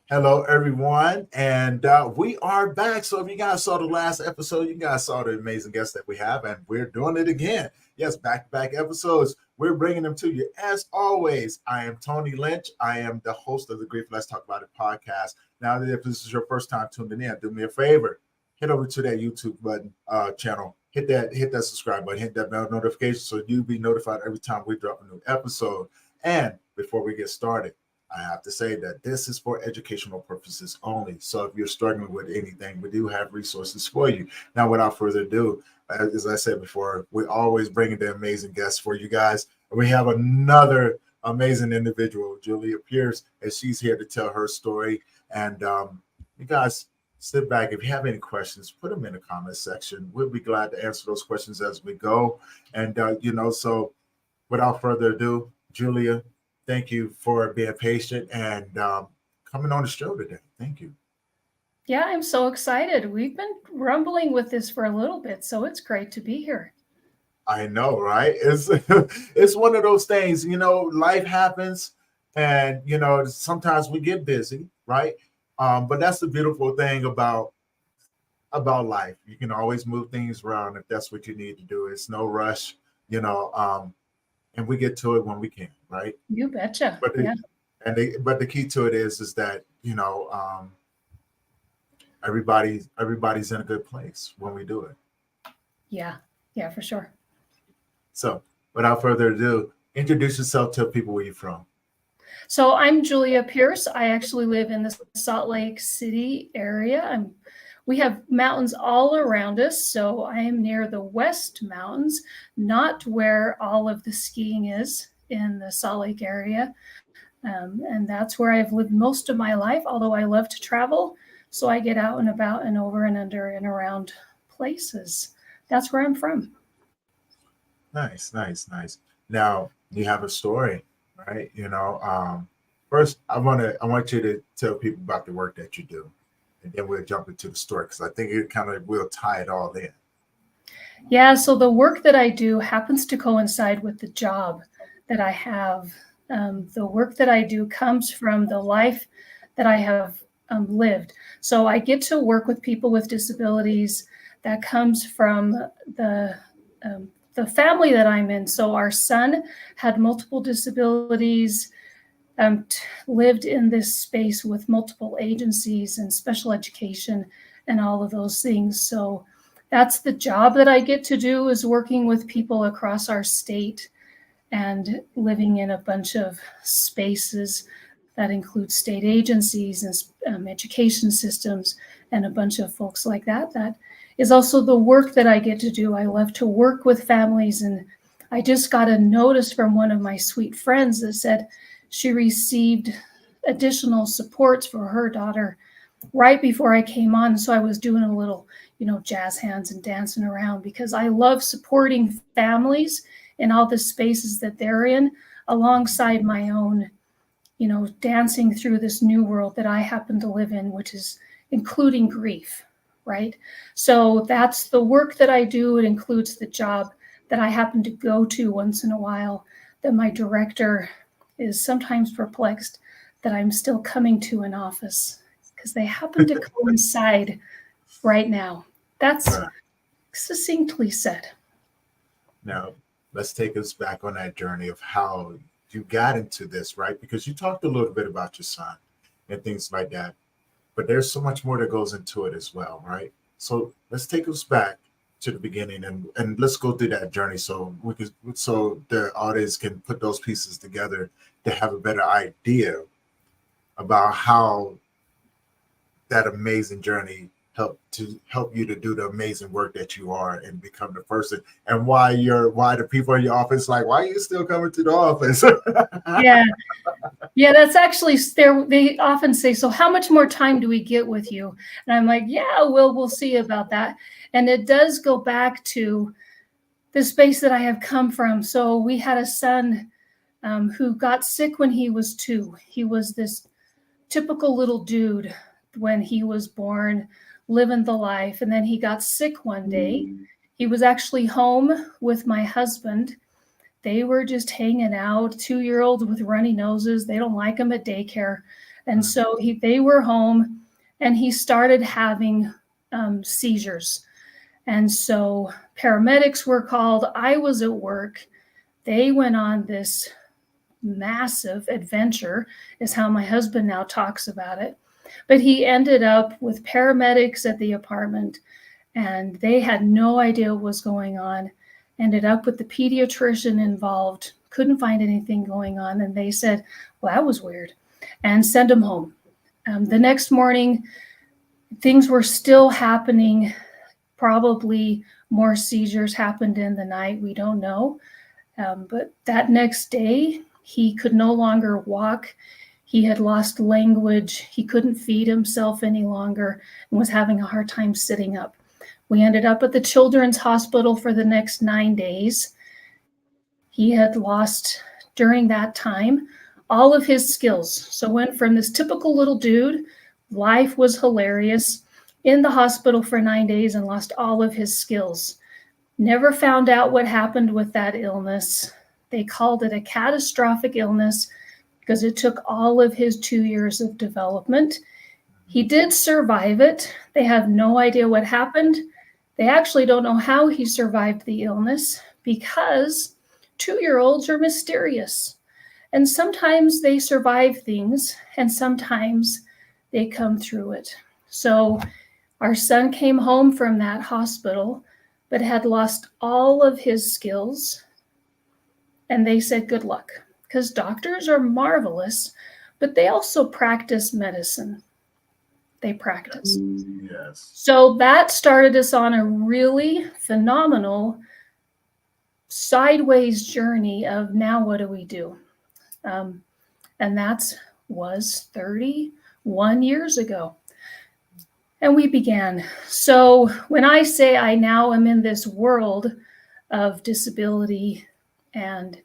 Hello, everyone, and we are back. So, if you guys saw the last episode, you guys saw the amazing guests that we have, and we're doing it again. Yes, back-to-back episodes. We're bringing them to you. As always, I am Tony Lynch. I am the host of the Grief Let's Talk About It podcast. Now, if this is your first time tuning in, do me a favor, head over to that YouTube button channel. Hit that subscribe button, hit that bell notification so you'll be notified every time we drop a new episode. And before we get started, I have to say that this is for educational purposes only. So if you're struggling with anything, we do have resources for you. Now, without further ado, as I said before, we're always bringing the amazing guests for you guys. And we have another amazing individual, Julia Pearce, and she's here to tell her story. And you guys sit back. If you have any questions, put them in the comment section. We'll be glad to answer those questions as we go. And, so without further ado, Julia, thank you for being patient and coming on the show today. Thank you. Yeah, I'm so excited. We've been rumbling with this for a little bit, so it's great to be here. I know, right? It's one of those things, life happens and, sometimes we get busy, right? But that's the beautiful thing about life. You can always move things around if that's what you need to do. It's no rush, and we get to it when we can, right? You betcha. But Yeah. but the key to it is that everybody's in a good place when we do it. Yeah, for sure. So without further ado, introduce yourself, tell people where you're from. So I'm Julia Pearce. I actually live in the Salt Lake City area. We have mountains all around us, so I am near the West Mountains, not where all of the skiing is in the Salt Lake area. And that's where I've lived most of my life, although I love to travel. So I get out and about and over and under and around places. That's where I'm from. Nice. Now you have a story, right? First I want you to tell people about the work that you do, and then we'll jump into the story because I think it kind of will tie it all in. Yeah, so the work that I do happens to coincide with the job that I have. The work that I do comes from the life that I have lived. So I get to work with people with disabilities. That comes from the family that I'm in. So our son had multiple disabilities, lived in this space with multiple agencies and special education and all of those things. So that's the job that I get to do, is working with people across our state and living in a bunch of spaces that include state agencies and education systems and a bunch of folks like that. That is also the work that I get to do. I love to work with families, and I just got a notice from one of my sweet friends that said she received additional supports for her daughter right before I came on. So I was doing a little, jazz hands and dancing around because I love supporting families in all the spaces that they're in alongside my own, dancing through this new world that I happen to live in, which is including grief, right? So that's the work that I do. It includes the job that I happen to go to once in a while that my director is sometimes perplexed that I'm still coming to an office because they happen to coincide right now. That's succinctly said. Now, let's take us back on that journey of how you got into this, right? Because you talked a little bit about your son and things like that, but there's so much more that goes into it as well, right? So let's take us back to the beginning and let's go through that journey so the audience can put those pieces together to have a better idea about how that amazing journey help you to do the amazing work that you are and become the person, and why the people in your office like, why are you still coming to the office? Yeah, that's actually there. They often say, so how much more time do we get with you? And I'm like, yeah, we'll see about that. And it does go back to the space that I have come from. So we had a son who got sick when he was 2. He was this typical little dude when he was born, living the life. And then he got sick one day. He was actually home with my husband. They were just hanging out, 2-year-olds with runny noses. They don't like him at daycare. And so they were home, and he started having seizures. And so paramedics were called. I was at work. They went on this massive adventure, is how my husband now talks about it. But he ended up with paramedics at the apartment, and they had no idea what was going on. Ended up with the pediatrician involved, couldn't find anything going on. And they said, well, that was weird, and sent him home. The next morning, things were still happening. Probably more seizures happened in the night. We don't know. But that next day, he could no longer walk. He had lost language. He couldn't feed himself any longer and was having a hard time sitting up. We ended up at the children's hospital for the next 9 days. He had lost, during that time, all of his skills. So went from this typical little dude, life was hilarious, in the hospital for 9 days and lost all of his skills. Never found out what happened with that illness. They called it a catastrophic illness because it took all of his 2 years of development. He did survive it. They have no idea what happened. They actually don't know how he survived the illness because 2-year-olds are mysterious. And sometimes they survive things and sometimes they come through it. So our son came home from that hospital, but had lost all of his skills. And they said, good luck, because doctors are marvelous, but they also practice medicine. They practice. Yes. So that started us on a really phenomenal sideways journey of now what do we do? And that was 31 years ago. And we began. So when I say I now am in this world of disability and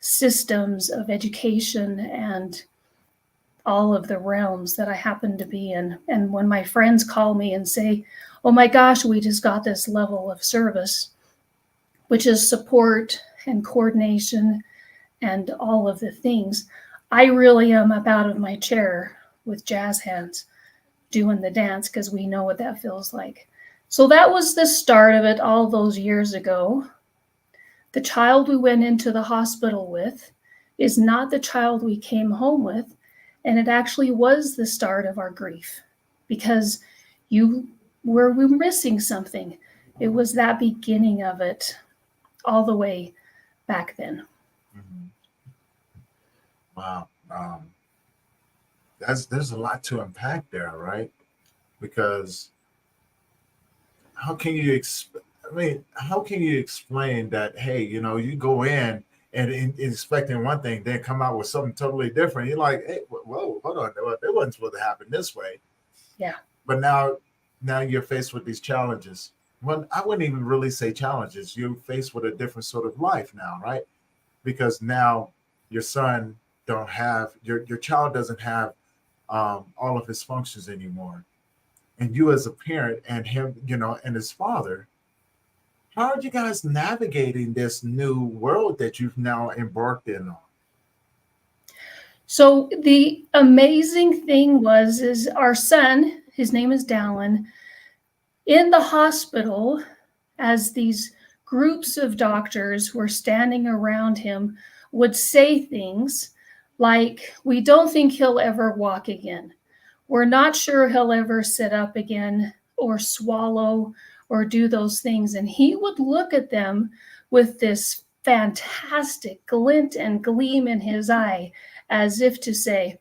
systems of education and all of the realms that I happen to be in, and when my friends call me and say, oh my gosh, we just got this level of service, which is support and coordination and all of the things, I really am up out of my chair with jazz hands doing the dance, because we know what that feels like. So that was the start of it all those years ago. The child we went into the hospital with is not the child we came home with. And it actually was the start of our grief, because we were missing something. It was that beginning of it all the way back then. Mm-hmm. Wow. There's a lot to unpack there, right? Because how can you explain that, hey, you go in and expecting one thing, then come out with something totally different. You're like, hey, whoa, hold on, it wasn't supposed to happen this way. Yeah. But now you're faced with these challenges. Well, I wouldn't even really say challenges. You're faced with a different sort of life now, right? Because now your son your child doesn't have all of his functions anymore. And you as a parent and him, and his father, how are you guys navigating this new world that you've now embarked in on? So the amazing thing is our son, his name is Dallin, in the hospital, as these groups of doctors were standing around him, would say things like, we don't think he'll ever walk again. We're not sure he'll ever sit up again or swallow or do those things. And he would look at them with this fantastic glint and gleam in his eye, as if to say,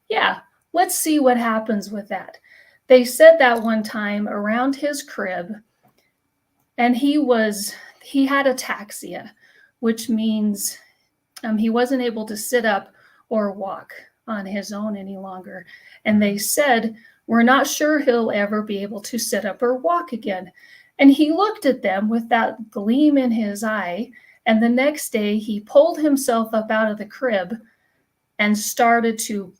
yeah, let's see what happens with that. They said that one time around his crib, and he had ataxia, which means he wasn't able to sit up or walk on his own any longer. And they said, we're not sure he'll ever be able to sit up or walk again. And he looked at them with that gleam in his eye. And the next day he pulled himself up out of the crib and started to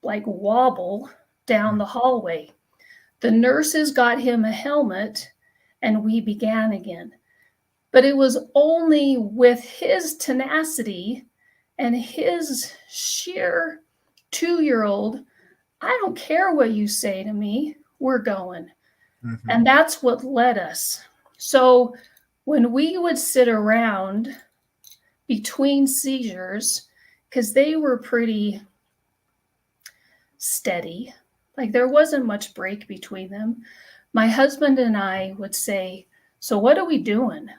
wobble down the hallway. The nurses got him a helmet and we began again. But it was only with his tenacity and his sheer 2-year-old, I don't care what you say to me, we're going. Mm-hmm. And that's what led us. So when we would sit around between seizures, because they were pretty steady, like there wasn't much break between them, my husband and I would say, so what are we doing?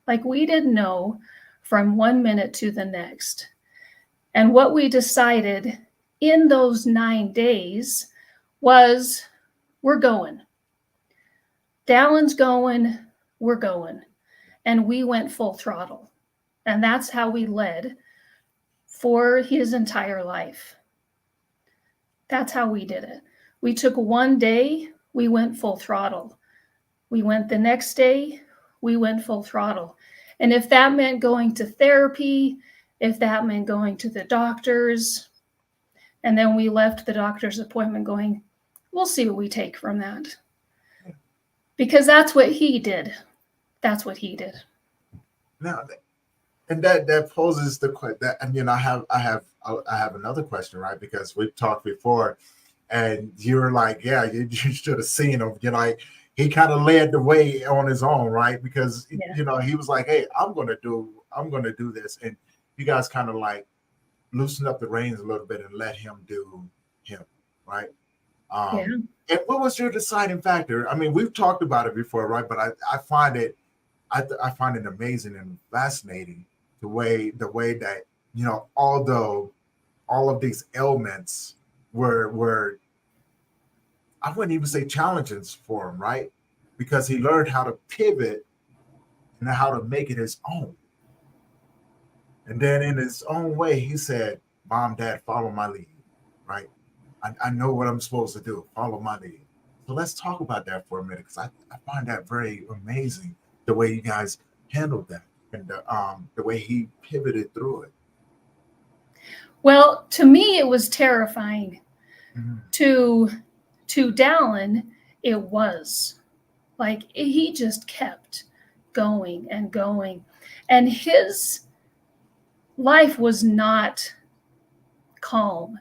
Like we didn't know from 1 minute to the next. And what we decided in those 9 days was, we're going. Dallin's going, we're going. And we went full throttle. And that's how we led for his entire life. That's how we did it. We took 1 day, we went full throttle. We went the next day, we went full throttle. And if that meant going to therapy, if that meant going to the doctors, and then we left the doctor's appointment going, we'll see what we take from that. Because that's what he did. That's what he did. Now, and that poses the question. And I have another question, right? Because we've talked before, and you're like, yeah, you should have seen him. He kind of led the way on his own, right? Because he was like, hey, I'm gonna do this, and you guys kind of like loosened up the reins a little bit and let him do him, right? And what was your deciding factor? I mean, we've talked about it before, right? But I find it amazing and fascinating the way that although all of these ailments were I wouldn't even say challenges for him, right? Because he learned how to pivot and how to make it his own. And then in his own way, he said, Mom, Dad, follow my lead, right? I know what I'm supposed to do. Follow my lead. So let's talk about that for a minute, because I find that very amazing, the way you guys handled that and the way he pivoted through it. Well, to me, it was terrifying. Mm-hmm. To Dallin, it was. Like, he just kept going and going. And his life was not calm.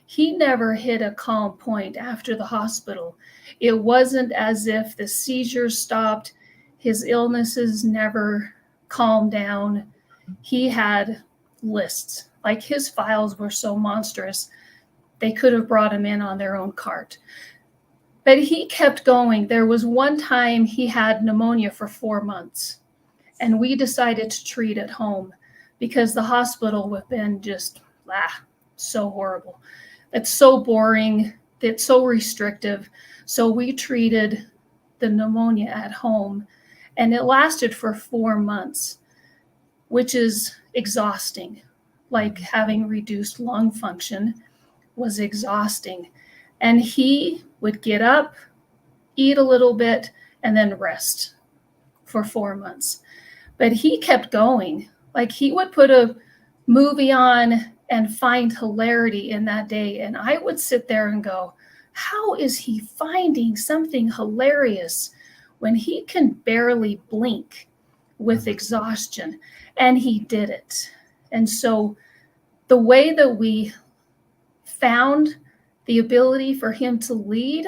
He never hit a calm point after the hospital. It wasn't as if the seizures stopped. His illnesses never calmed down. He had lists. Like, his files were so monstrous, they could have brought him in on their own cart. But he kept going. There was one time he had pneumonia for 4 months, and we decided to treat at home because the hospital would have been just so horrible. It's so boring. It's so restrictive. So we treated the pneumonia at home, and it lasted for 4 months, which is exhausting. Like, having reduced lung function was exhausting. And he would get up, eat a little bit, and then rest for 4 months. But he kept going. Like, he would put a movie on and find hilarity in that day. And I would sit there and go, how is he finding something hilarious when he can barely blink with exhaustion? And he did it. And so the way that we found the ability for him to lead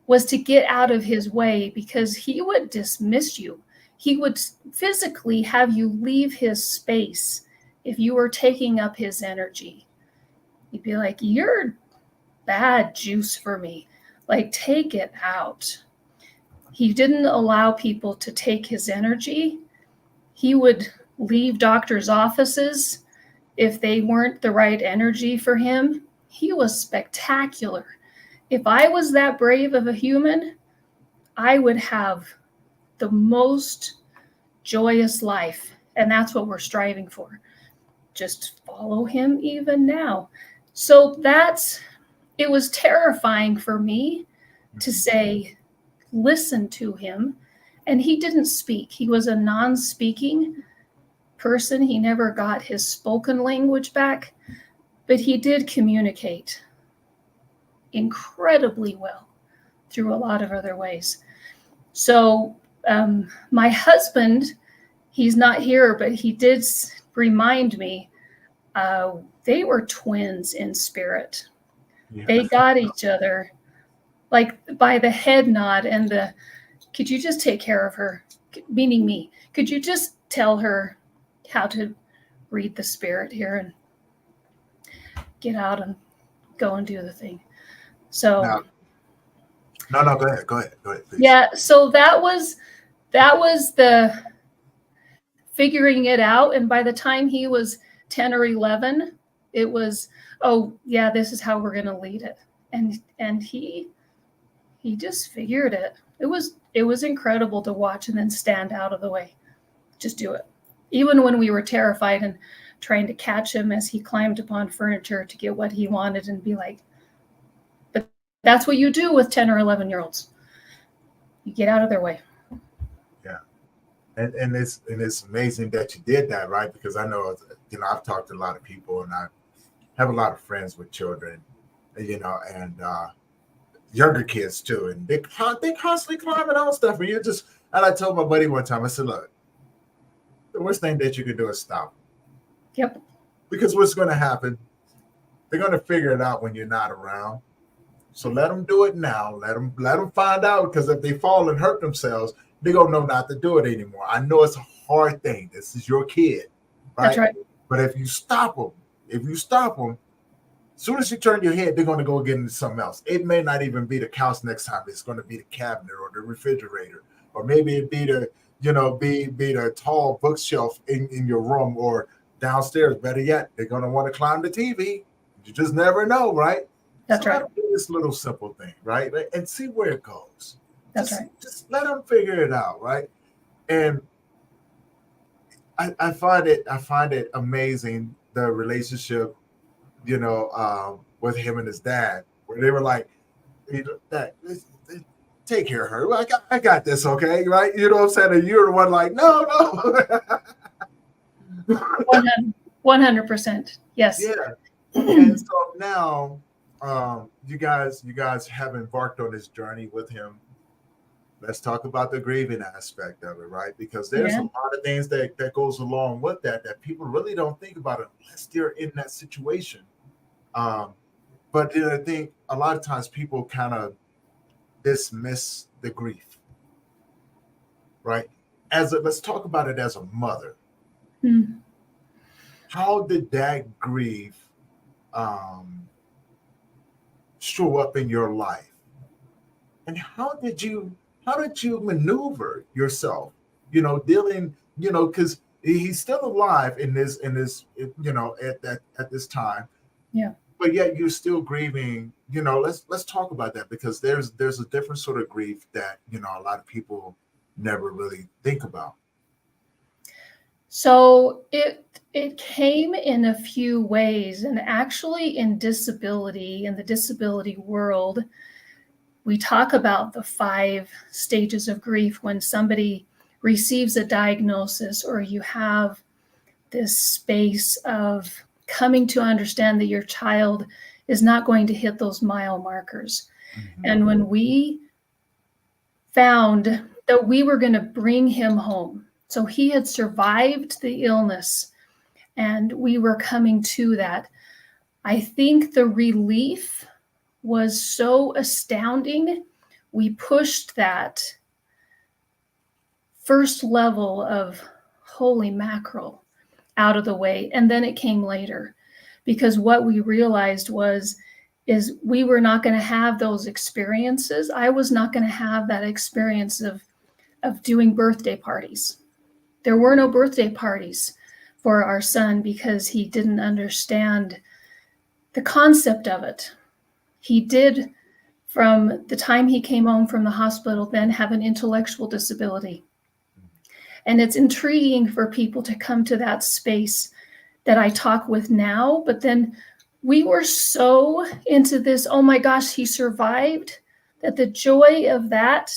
was to get out of his way, because he would dismiss you. He would physically have you leave his space if you were taking up his energy. He'd be like, you're bad juice for me. Like, take it out. He didn't allow people to take his energy. He would leave doctors' offices if they weren't the right energy for him. He was spectacular. If I was that brave of a human, I would have the most joyous life. And that's what we're striving for. Just follow him even now. So it was terrifying for me to say, listen to him. And he didn't speak. He was a non-speaking person. He never got his spoken language back, but he did communicate incredibly well through a lot of other ways. So my husband, he's not here, but he did remind me, they were twins in spirit. Yeah. They got each other like by the head nod and the, could you just take care of her? Meaning me. Could you just tell her how to read the spirit here and get out and go and do the thing? So no, go ahead, please. Yeah, so that was the figuring it out, and by the time he was 10 or 11, it was, oh yeah, this is how we're going to lead it. And he just figured it. It was incredible to watch and then stand out of the way. Just do it. Even when we were terrified and trying to catch him as he climbed upon furniture to get what he wanted, and be like, but that's what you do with 10 or 11-year-olds. You get out of their way. Yeah. And it's amazing that you did that, right? Because I know, I've talked to a lot of people, and I have a lot of friends with children, and younger kids too, and they constantly climbing on stuff. And I told my buddy one time, I said, look, the worst thing that you can do is stop. Yep. Because what's going to happen, they're going to figure it out when you're not around. So let them do it now. Let them find out, because if they fall and hurt themselves, they're going to know not to do it anymore. I know it's a hard thing. This is your kid, right? That's right. But if you stop them, as soon as you turn your head, they're going to go get into something else. It may not even be the couch next time. It's going to be the cabinet or the refrigerator, or maybe it be the, be the tall bookshelf in your room, or downstairs. Better yet, they're going to want to climb the TV. You just never know, right? That's right. Do this little simple thing, right? And see where it goes. That's right. Just let them figure it out, right? And I find it amazing, the relationship, with him and his dad, where they were like, "Dad, take care of her. I got this, okay?" Right? You know what I'm saying? And you're the one like, no. 100%. Yes. Yeah. And so now, you guys have embarked on this journey with him. Let's talk about the grieving aspect of it, right? Because there's a lot of things that goes along with that people really don't think about unless they're in that situation. But I think a lot of times people kind of dismiss the grief, right? Let's talk about it as a mother. How did that grief show up in your life, and how did you maneuver yourself, dealing, because he's still alive in this at this time, but yet you're still grieving. Let's talk about that, because there's a different sort of grief that a lot of people never really think about. So it came in a few ways, and actually in the disability world, we talk about the 5 stages of grief when somebody receives a diagnosis, or you have this space of coming to understand that your child is not going to hit those mile markers. Mm-hmm. And when we found that we were going to bring him home, so he had survived the illness and we were coming to that, I think the relief was so astounding. We pushed that first level of holy mackerel out of the way, and then it came later, because what we realized is we were not going to have those experiences. I was not going to have that experience of doing birthday parties. There were no birthday parties for our son because he didn't understand the concept of it. He did, from the time he came home from the hospital, then have an intellectual disability. And it's intriguing for people to come to that space that I talk with now. But then we were so into this, oh my gosh, he survived, that the joy of that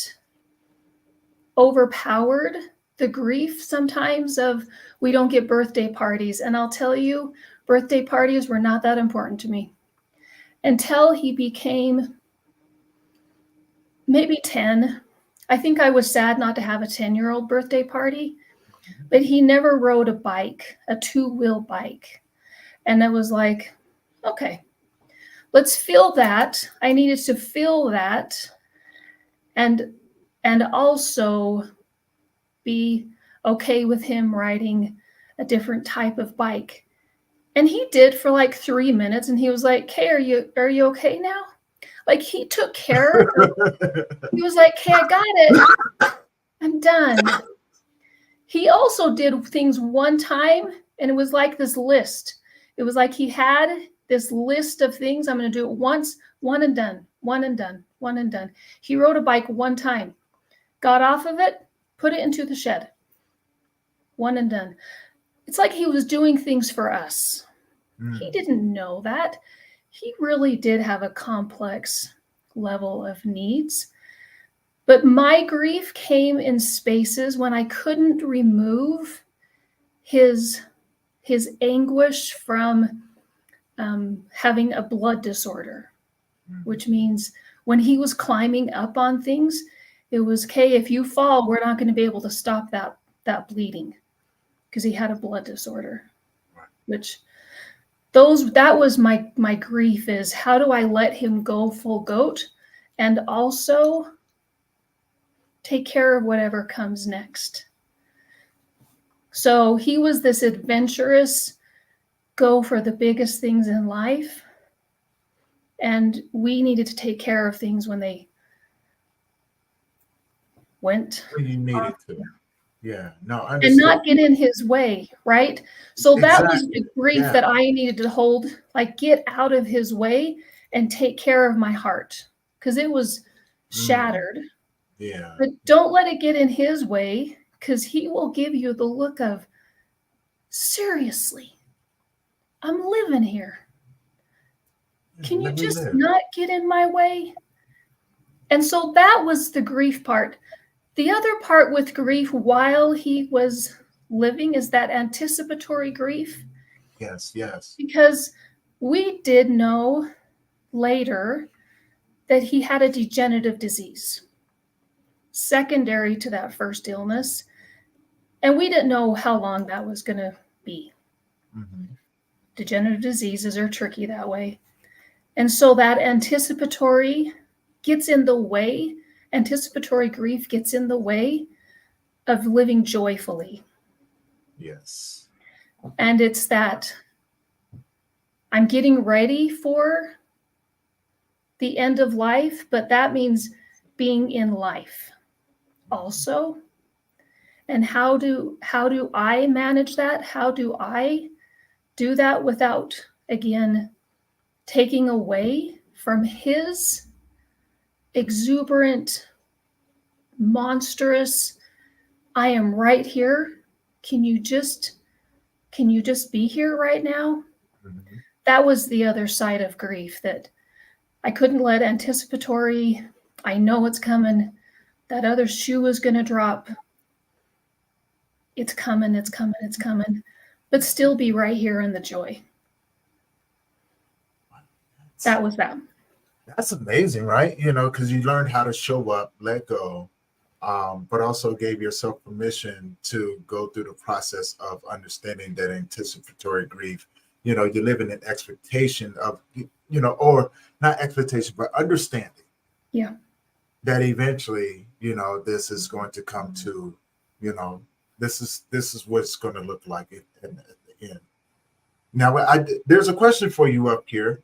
overpowered the grief sometimes of we don't get birthday parties. And I'll tell you, birthday parties were not that important to me until he became maybe 10. I think I was sad not to have a 10-year-old birthday party, but he never rode a bike, a 2-wheel bike. And it was like, okay, let's feel that. I needed to feel that, and also be okay with him riding a different type of bike. And he did for like 3 minutes, and he was like, "Kay, are you okay now?" Like, he took care of, he was like, "Kay, I got it. I'm done." He also did things one time, and it was like this list. It was like he had this list of things. I'm going to do it once, one and done, one and done, one and done. He rode a bike one time, got off of it, put it into the shed, one and done. It's like he was doing things for us. He didn't know that. He really did have a complex level of needs. But my grief came in spaces when I couldn't remove his anguish from having a blood disorder, which means when he was climbing up on things, it was, okay, if you fall, we're not going to be able to stop that bleeding, because he had a blood disorder, which that was my grief, is how do I let him go full goat and also take care of whatever comes next. So he was this adventurous, go for the biggest things in life. And we needed to take care of things when they went. When you needed to. Yeah, no, And understood. not get in his way, right? So that was Exactly. the grief that I needed to hold, like, get out of his way and take care of my heart, because it was shattered. Yeah. But don't let it get in his way, because he will give you the look of, seriously, I'm living here. Can you just not get in my way? And so that was the grief part. The other part with grief while he was living is that anticipatory grief. Yes, yes. Because we did know later that he had a degenerative disease secondary to that first illness. And we didn't know how long that was going to be. Degenerative diseases are tricky that way. And so that anticipatory grief gets in the way of living joyfully. Yes. And it's that I'm getting ready for the end of life, but that means being in life also. And how do I manage that? How do I do that without, again, taking away from his exuberant, monstrous, I am right here. Can you just be here right now? That was the other side of grief, that I couldn't let anticipatory, I know it's coming, that other shoe is going to drop. It's coming, it's coming, it's coming, but still be right here in the joy. That was that. That's amazing, right? Because you learned how to show up, let go, but also gave yourself permission to go through the process of understanding that anticipatory grief. You're living in expectation of, or not expectation, but understanding. Yeah. That eventually, this is going to come to, this is what it's going to look like at the end. Now, there's a question for you up here.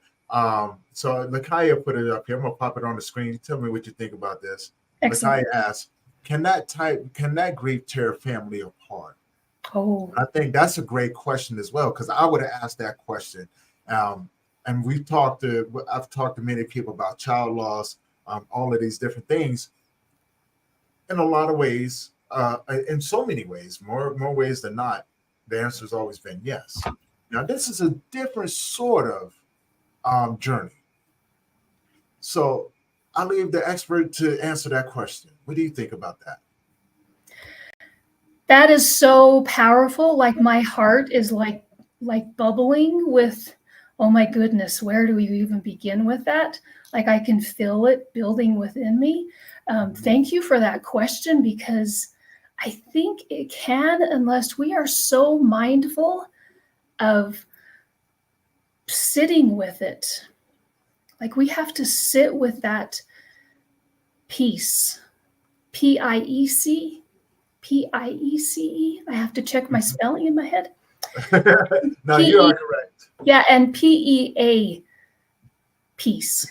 So Lakaya put it up here. I'm gonna pop it on the screen. Tell me what you think about this. Excellent. Lakaya asks, can that grief tear a family apart? Oh, I think that's a great question as well, because I would have asked that question. And I've talked to many people about child loss, all of these different things. In a lot of ways, in so many ways, more ways than not, the answer has always been yes. Now, this is a different sort of journey. So I'll leave the expert to answer that question. What do you think about that? That is so powerful. Like, my heart is like bubbling with, oh my goodness, where do we even begin with that? Like, I can feel it building within me. Thank you for that question, because I think it can, unless we are so mindful of sitting with it. Like we have to sit with that peace. P-I-E-C, P-I-E-C-E. I have to check my spelling in my head. No, you P-E, are correct. yeah, and P-E-A, peace.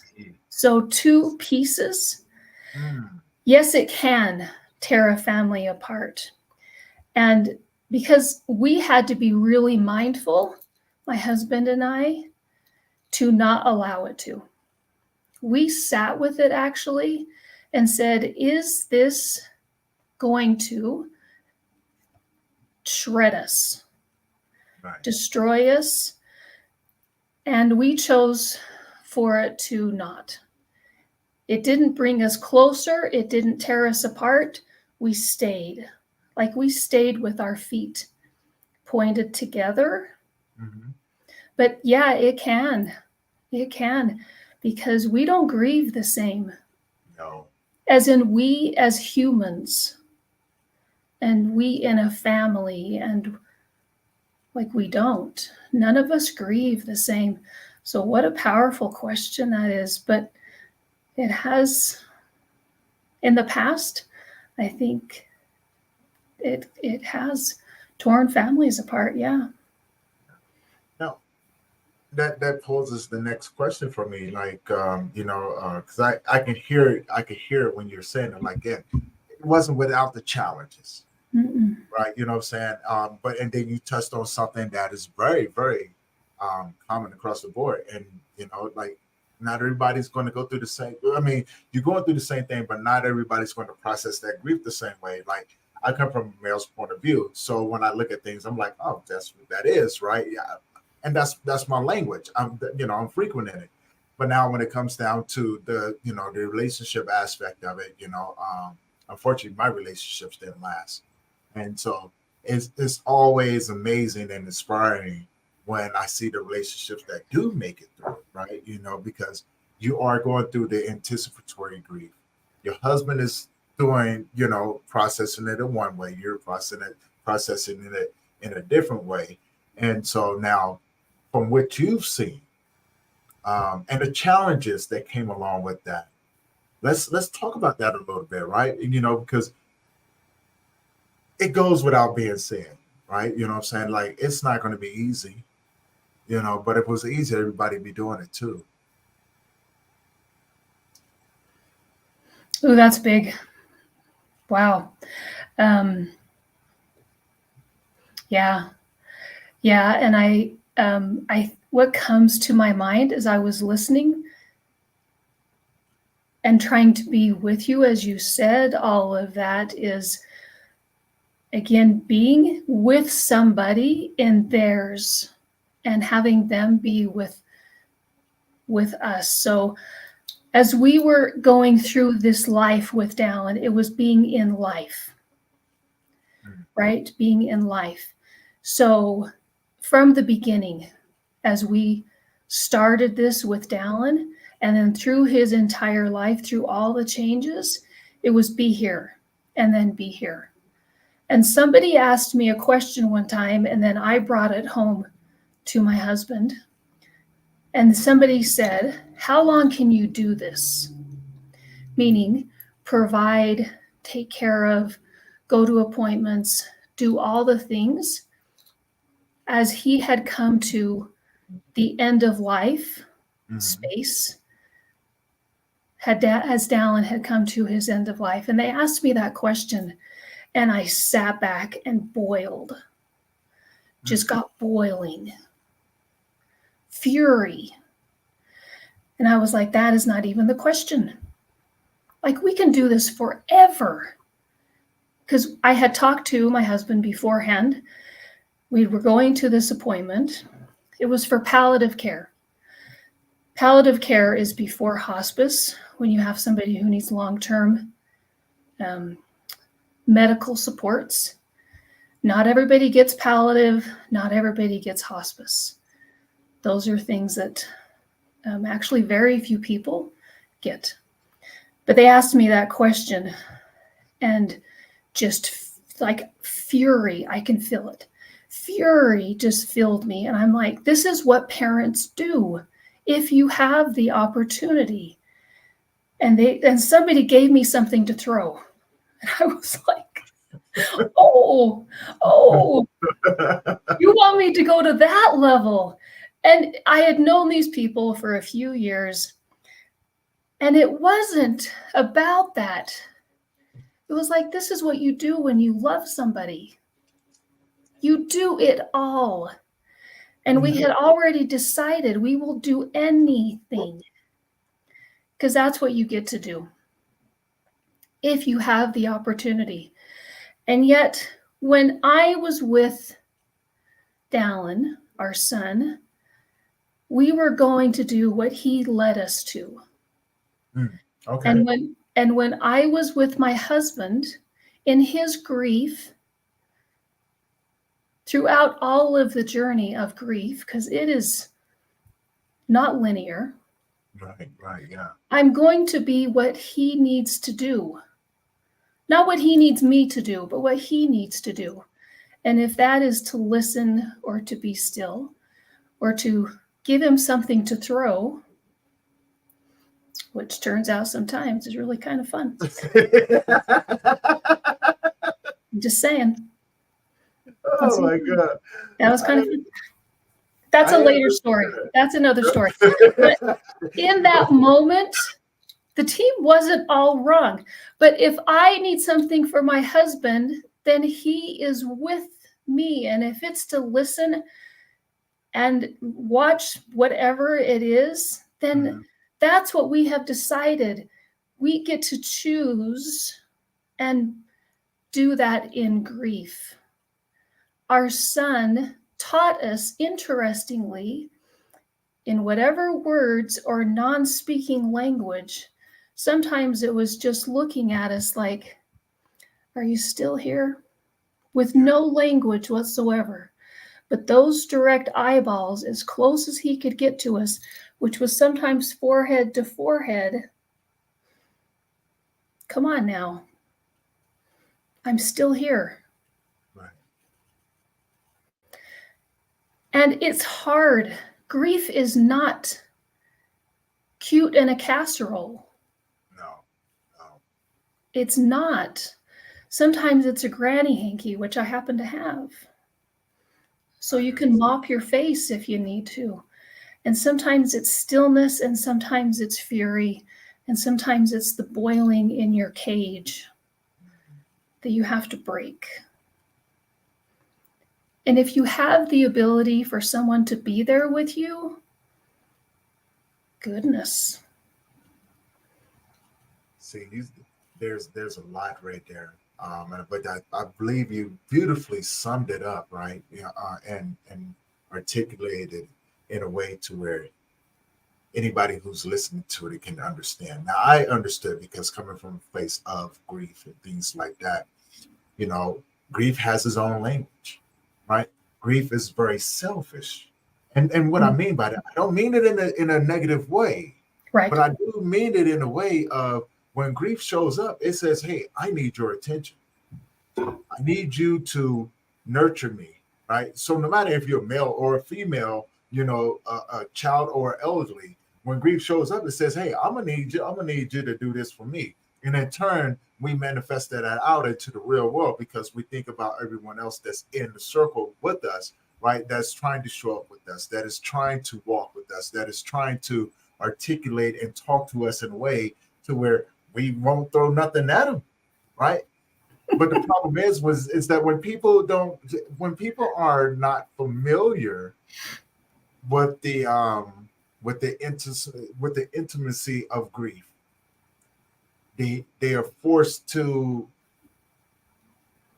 So 2 pieces. Yes, it can tear a family apart. And because we had to be really mindful, my husband and I, to not allow it to. We sat with it actually and said, is this going to shred us, Right. destroy us? And we chose for it to not. It didn't bring us closer. It didn't tear us apart. We stayed. Like we stayed with our feet pointed together. But yeah, it can. It can, because we don't grieve the same. No. As in we as humans, and we in a family, and like we don't. None of us grieve the same. So what a powerful question that is. But it has, in the past, I think it has torn families apart. Yeah. Now, that poses the next question for me. Like, because I can hear it. I can hear it when you're saying it. Like, it wasn't without the challenges, right? You know what I'm saying? But and then you touched on something that is very, very common across the board, and like not everybody's going to go through the same. I mean, you're going through the same thing, but not everybody's going to process that grief the same way. Like, I come from a male's point of view, so when I look at things, I'm like, oh, that's what that is, right? Yeah, and that's my language. I'm frequent in it. But now when it comes down to the relationship aspect of it, unfortunately my relationships didn't last. And so it's always amazing and inspiring when I see the relationships that do make it through, right? Because you are going through the anticipatory grief. Your husband is doing, processing it in one way, you're processing it in a different way. And so now, from what you've seen, and the challenges that came along with that, let's talk about that a little bit, right? Because it goes without being said, right? You know what I'm saying? Like, it's not going to be easy, but if it was easy, everybody'd be doing it too. Oh, that's big. Wow. Yeah. Yeah. And what comes to my mind as I was listening and trying to be with you, as you said, all of that is, again, being with somebody in theirs and having them be with us. So as we were going through this life with Dallin, it was being in life, right? Being in life. So from the beginning, as we started this with Dallin, and then through his entire life, through all the changes, it was be here and then be here. And somebody asked me a question one time, and then I brought it home to my husband. And somebody said, how long can you do this? Meaning provide, take care of, go to appointments, do all the things, as he had come to the end of life space, as Dallin had come to his end of life. And they asked me that question, and I sat back and boiled, just got boiling, fury. And I was like, that is not even the question. Like, we can do this forever. Because I had talked to my husband beforehand. We were going to this appointment. It was for palliative care. Palliative care is before hospice, when you have somebody who needs long-term medical supports. Not everybody gets palliative. Not everybody gets hospice. Those are things that actually very few people get. But they asked me that question, and just like fury, I can feel it. fury just filled me. And I'm like, this is what parents do if you have the opportunity. And somebody gave me something to throw. And I was like, oh, you want me to go to that level? And I had known these people for a few years, and it wasn't about that. It was like, this is what you do when you love somebody. You do it all. And we had already decided we will do anything, because that's what you get to do if you have the opportunity. And yet, when I was with Dallin, our son, we were going to do what he led us to. Okay. And when I was with my husband in his grief, throughout all of the journey of grief, because it is not linear. Right, yeah. I'm going to be what he needs to do. Not what he needs me to do, but what he needs to do. And if that is to listen or to be still or to give him something to throw, which turns out sometimes is really kind of fun. I'm just saying. Oh my God. That was kind of fun. That's a later story. That's another story. But in that moment, the team wasn't all wrong. But if I need something for my husband, then he is with me. And if it's to listen and watch whatever it is, then that's what we have decided. We get to choose and do that in grief. Our son taught us, interestingly, in whatever words or non-speaking language, sometimes it was just looking at us like, are you still here? With no language whatsoever. But those direct eyeballs, as close as he could get to us, which was sometimes forehead to forehead. Come on now. I'm still here. Right. And it's hard. Grief is not cute in a casserole. No. It's not. Sometimes it's a granny hanky, which I happen to have. So you can mop your face if you need to. And sometimes it's stillness, and sometimes it's fury, and sometimes it's the boiling in your cage that you have to break. And if you have the ability for someone to be there with you, goodness. See, there's a lot right there. But I believe you beautifully summed it up, right? And articulated it in a way to where anybody who's listening to it can understand. Now, I understood because coming from a place of grief and things like that, grief has its own language, right? Grief is very selfish. And what I mean by that, I don't mean it in a negative way, right? But I do mean it in a way of when grief shows up, it says, hey, I need your attention. I need you to nurture me, right? So no matter if you're a male or a female, a child or elderly, when grief shows up, it says, hey, I'm gonna need you to do this for me. And in turn, we manifest that out into the real world because we think about everyone else that's in the circle with us, right? That's trying to show up with us, that is trying to walk with us, that is trying to articulate and talk to us in a way to where we won't throw nothing at them, right? But the problem is that when people are not familiar with the intimacy of grief, they are forced to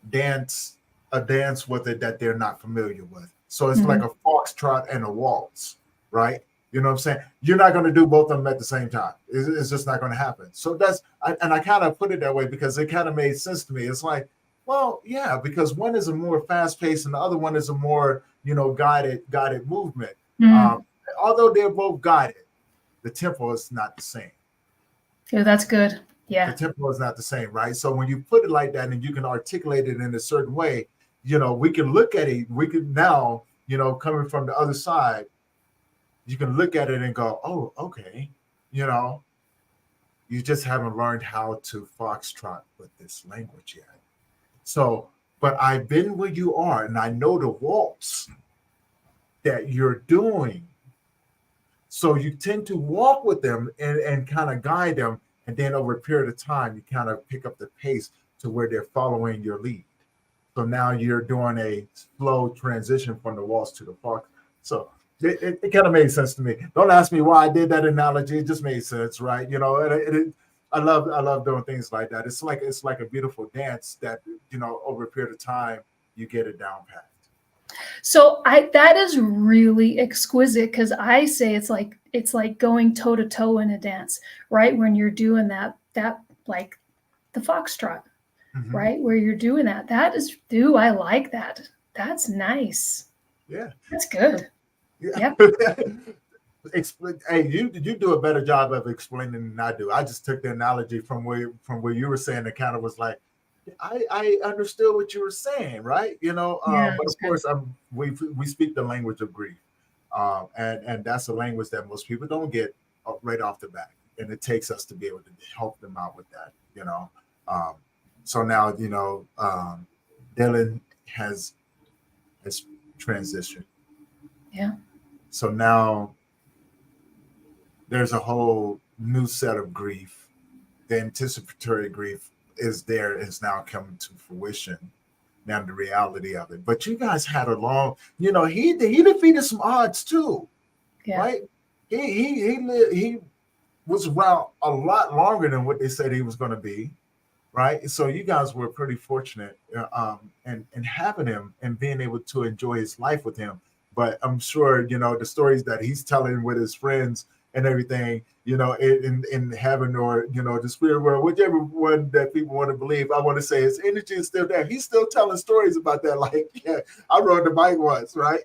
dance a dance with it that they're not familiar with. So it's like a foxtrot and a waltz, right? You know what I'm saying? You're not going to do both of them at the same time. It's just not going to happen. So I kind of put it that way because it kind of made sense to me. It's like, well, yeah, because one is a more fast paced and the other one is a more, guided movement. Although they're both guided, the tempo is not the same. Yeah, that's good. Yeah. The tempo is not the same, right? So when you put it like that and you can articulate it in a certain way, we can look at it. We can now, coming from the other side, you can look at it and go, oh, okay, you know, you just haven't learned how to foxtrot with this language yet. So, but I've been where you are, and I know the waltz that you're doing. So you tend to walk with them and kind of guide them. And then over a period of time, you kind of pick up the pace to where they're following your lead. So now you're doing a slow transition from the waltz to the fox. So it kind of made sense to me. Don't ask me why I did that analogy. It just made sense, right? I love doing things like that. It's like a beautiful dance that over a period of time you get it down pat. So that is really exquisite, because I say it's like going toe to toe in a dance, right? When you're doing that like the foxtrot, Mm-hmm. right? Where you're doing that. I like that. That's nice. Yeah. That's good. Yeah. Hey, you do a better job of explaining than I do. I just took the analogy from where you were saying, it kind of was like, I understood what you were saying, right? Yeah, But it's of good. course, we speak the language of grief, and that's a language that most people don't get right off the bat, and it takes us to be able to help them out with that. Um, so now, Dallin has transitioned. Yeah. So now there's a whole new set of grief. The anticipatory grief is now coming to fruition. Now the reality of it. But you guys had a long, he defeated some odds too, Yeah. right? He was around a lot longer than what they said he was going to be, right? So you guys were pretty fortunate in having him and being able to enjoy his life with him. But I'm sure the stories that he's telling with his friends and everything, in heaven or the spirit world, whichever one that people want to believe. I want to say his energy is still there. He's still telling stories about that. Like, yeah, I rode the bike once, right?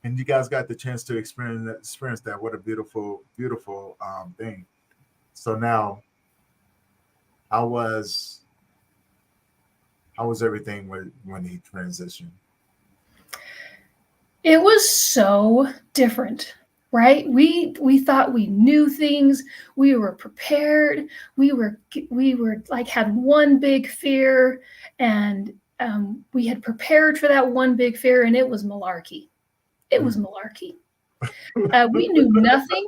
And you guys got the chance to experience that. What a beautiful, beautiful thing. So now, how was everything when he transitioned? It was so different, right? We thought we knew things. We were prepared. We were like had one big fear, and we had prepared for that one big fear, and it was malarkey. It was malarkey. We knew nothing.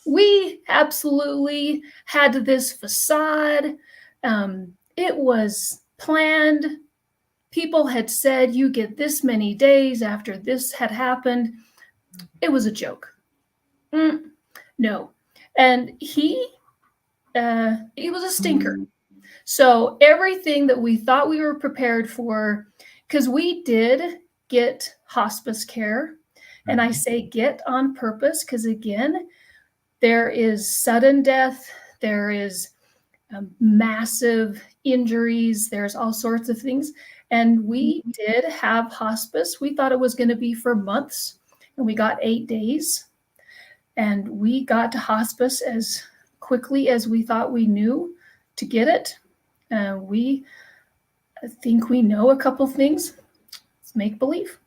We absolutely had this facade. It was planned. People had said you get this many days after this had happened. It was a joke. No. And he was a stinker. So everything that we thought we were prepared for, because we did get hospice care, and I say get on purpose because, again, there is sudden death, there is massive injuries, there's all sorts of things. And we did have hospice. We thought it was going to be for months, and we got 8 days. And we got to hospice as quickly as we thought we knew to get it. We think we know a couple things. It's make believe.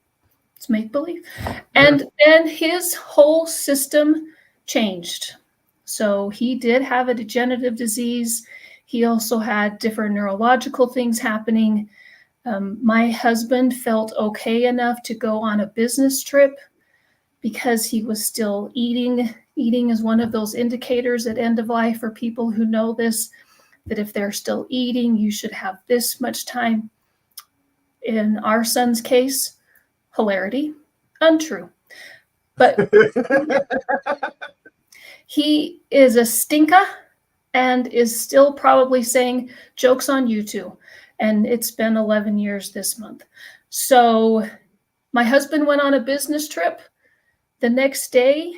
It's make believe. And then his whole system changed. So he did have a degenerative disease. He also had different neurological things happening. My husband felt okay enough to go on a business trip because he was still eating. Eating is one of those indicators at end of life for people who know this, that if they're still eating, you should have this much time. In our son's case, hilarity, untrue. But he is a stinker and is still probably saying jokes on YouTube. And it's been 11 years this month. So my husband went on a business trip. The next day,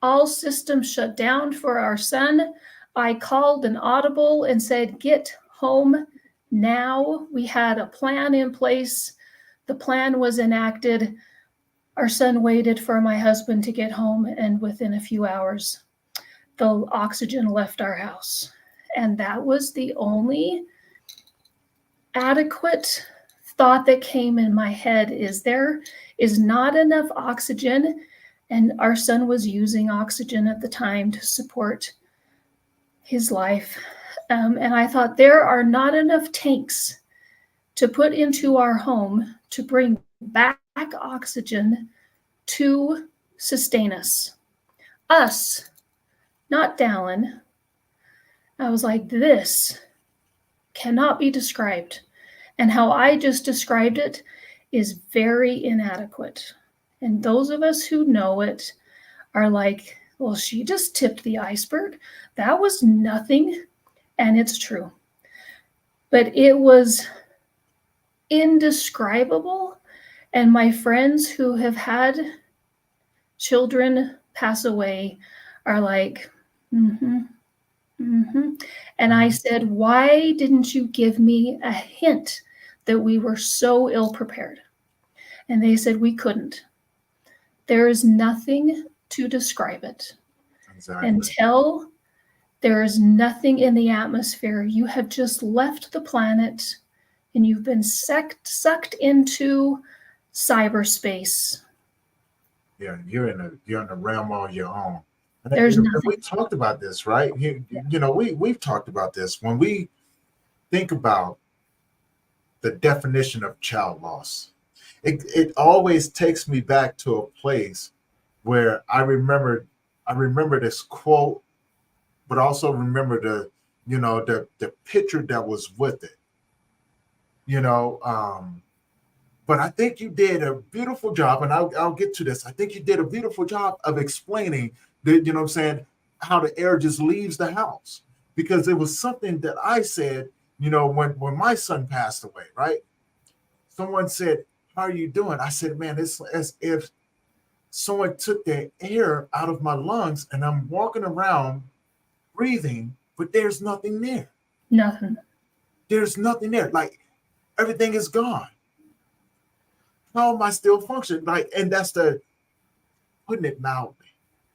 all systems shut down for our son. I called an audible and said, get home now. We had a plan in place. The plan was enacted. Our son waited for my husband to get home, and within a few hours, the oxygen left our house. And that was the only adequate thought that came in my head is there is not enough oxygen, and our son was using oxygen at the time to support his life. And I thought there are not enough tanks to put into our home to bring back oxygen to sustain us. Us, not Dallin. I was like, this cannot be described. And how I just described it is very inadequate. And those of us who know it are like, well, she just tipped the iceberg. That was nothing. And it's true. But it was indescribable. And my friends who have had children pass away are like, mm-hmm, mm-hmm. And I said, why didn't you give me a hint that we were so ill prepared? And they said, we couldn't. There is nothing to describe it. Exactly. Until there is nothing in the atmosphere. You have just left the planet and you've been sucked into cyberspace. Yeah, you're in a realm on your own. And There's nothing. we talked about this, right? We've talked about this when we think about the definition of child loss. It always takes me back to a place where I remember this quote, but also remember the picture that was with it. But I think you did a beautiful job, and I'll get to this. I think you did a beautiful job of explaining that, how the air just leaves the house. Because it was something that I said, when my son passed away, right? Someone said, how are you doing? I said, man, it's as if someone took the air out of my lungs and I'm walking around breathing, but there's nothing there. Nothing. There's nothing there. Like everything is gone. How am I still functioning? And that's putting it mildly.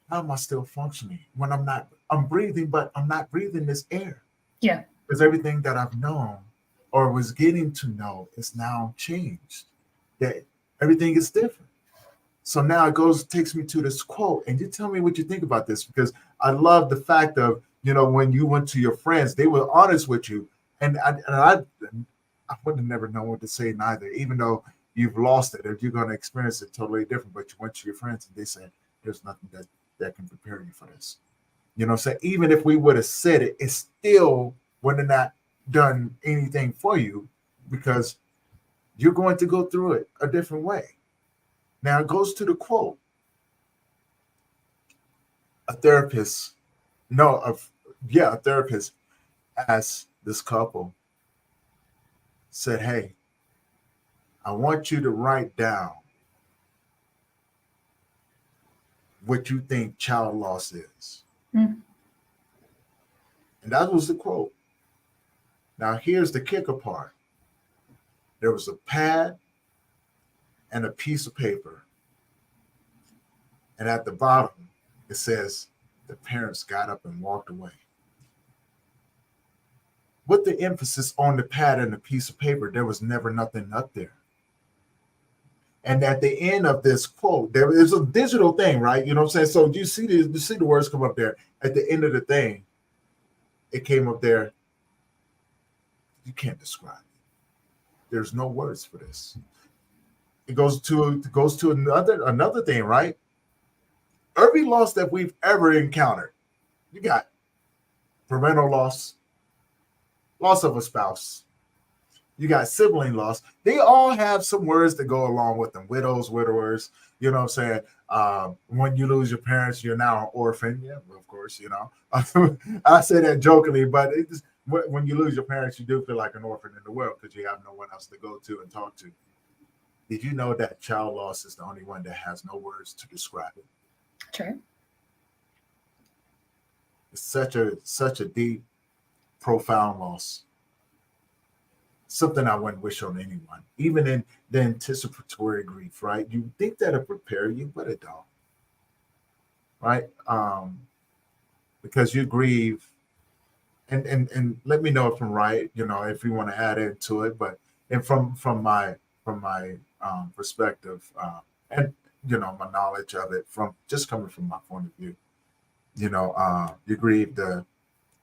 How am I still functioning when I'm breathing, but I'm not breathing this air? Yeah. Because everything that I've known or was getting to know is now changed. That everything is different. So now takes me to this quote, and you tell me what you think about this, because I love the fact of, when you went to your friends, they were honest with you. And I would have never known what to say neither, even though you've lost it, or you're going to experience it totally different. But you went to your friends and they said, there's nothing that can prepare you for this. Even if we would have said it, it still would have not done anything for you, because you're going to go through it a different way. Now it goes to the quote. A therapist asked this couple, said, hey, I want you to write down what you think child loss is. Mm. And that was the quote. Now here's the kicker part. There was a pad and a piece of paper. And at the bottom, it says, the parents got up and walked away. With the emphasis on the pad and the piece of paper, there was never nothing up there. And at the end of this quote, there is a digital thing, right? You know what I'm saying? So you see the words come up there. At the end of the thing, it came up there. You can't describe it. There's no words for this. It goes to another thing, right? Every loss that we've ever encountered, you got parental loss, loss of a spouse, you got sibling loss. They all have some words that go along with them. Widows, widowers, you know what I'm saying? When you lose your parents, you're now an orphan. Yeah, of course, I say that jokingly, but when you lose your parents, you do feel like an orphan in the world because you have no one else to go to and talk to. Did you know that child loss is the only one that has no words to describe it? Sure. It's such a deep, profound loss. Something I wouldn't wish on anyone, even in the anticipatory grief, right? You think that'll prepare you, but it don't, right? Because you grieve, and let me know if I'm right, if you want to add into it, but and from my perspective, and my knowledge of it, from just coming from my point of view, you grieve the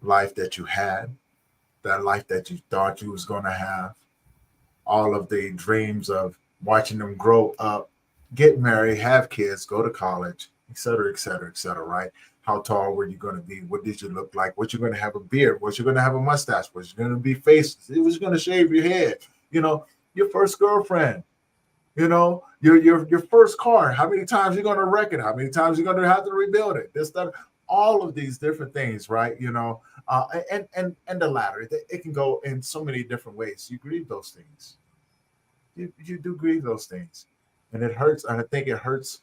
life that you had, that life that you thought you was going to have, all of the dreams of watching them grow up, get married, have kids, go to college, et cetera, et cetera, et cetera, right? How tall were you going to be? What did you look like? What you going to have a beard? Was you going to have a mustache? Was you going to be faceless? It was going to shave your head. Your first girlfriend. Your first car. How many times you're going to wreck it? How many times you're going to have to rebuild it? This, that, all of these different things, right? And the latter, it can go in so many different ways. You grieve those things. You do grieve those things, and it hurts. And I think it hurts.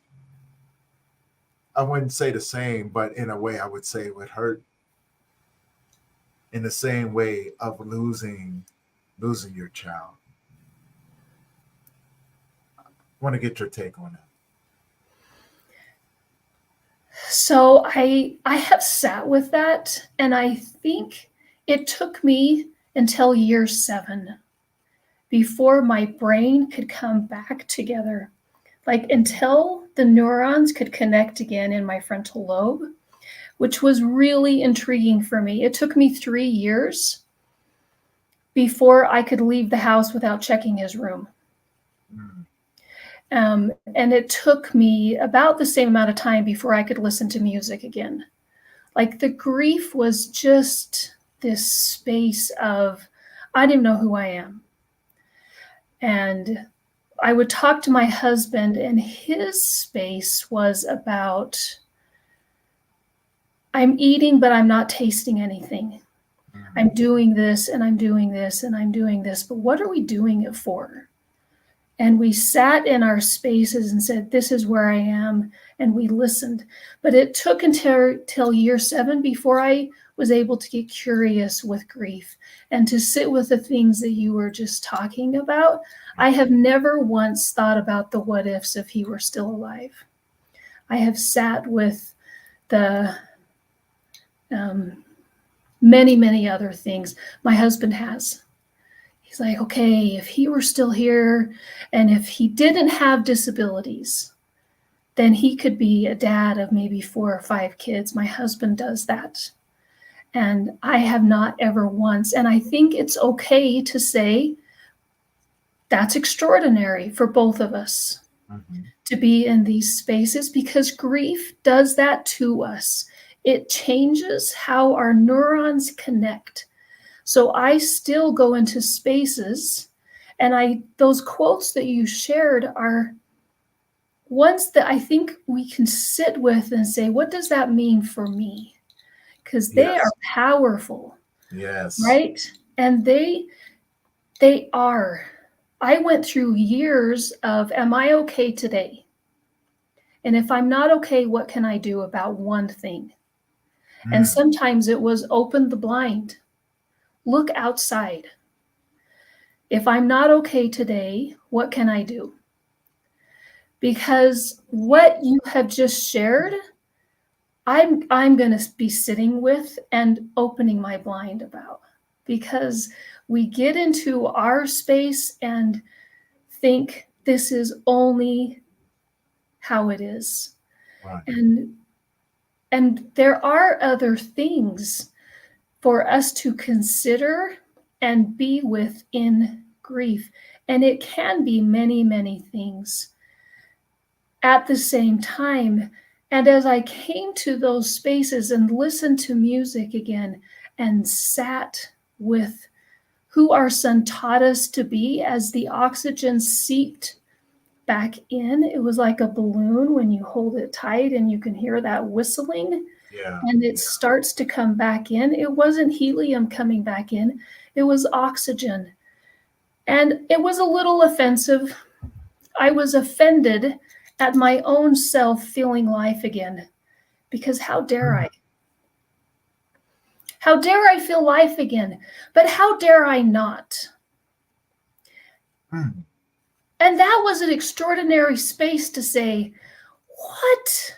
I wouldn't say the same, but in a way, I would say it would hurt in the same way of losing your child. I want to get your take on that. So I have sat with that, and I think it took me until year 7 before my brain could come back together. Like until the neurons could connect again in my frontal lobe, which was really intriguing for me. It took me 3 years before I could leave the house without checking his room. Mm. And it took me about the same amount of time before I could listen to music again. Like the grief was just this space of, I didn't know who I am. And I would talk to my husband, and his space was about, I'm eating, but I'm not tasting anything. I'm doing this and I'm doing this and I'm doing this, but what are we doing it for? And we sat in our spaces and said, this is where I am. And we listened. But it took until year 7 before I was able to get curious with grief and to sit with the things that you were just talking about. I have never once thought about the what ifs if he were still alive. I have sat with the many, many other things. My husband has. He's like, okay, if he were still here and if he didn't have disabilities, then he could be a dad of maybe 4 or 5 kids. My husband does that. And I have not ever once. And I think it's okay to say that's extraordinary for both of us to be in these spaces, because grief does that to us. It changes how our neurons connect. So I still go into spaces, and those quotes that you shared are ones that I think we can sit with and say, what does that mean for me? Because they are powerful. Yes. Right? And they are. I went through years of, am I okay today? And if I'm not okay, what can I do about one thing? And sometimes it was open the blind. Look outside. If I'm not okay today, what can I do? Because what you have just shared, I'm going to be sitting with and opening my blind about, because we get into our space and think this is only how it is. Right. And there are other things for us to consider and be with in grief. And it can be many, many things at the same time. And as I came to those spaces and listened to music again and sat with who our son taught us to be as the oxygen seeped back in, it was like a balloon when you hold it tight and you can hear that whistling. Yeah. And it starts to come back in. It wasn't helium coming back in. It was oxygen. And it was a little offensive. I was offended at my own self feeling life again, because how dare I? How dare I feel life again? But how dare I not? And that was an extraordinary space to say, what?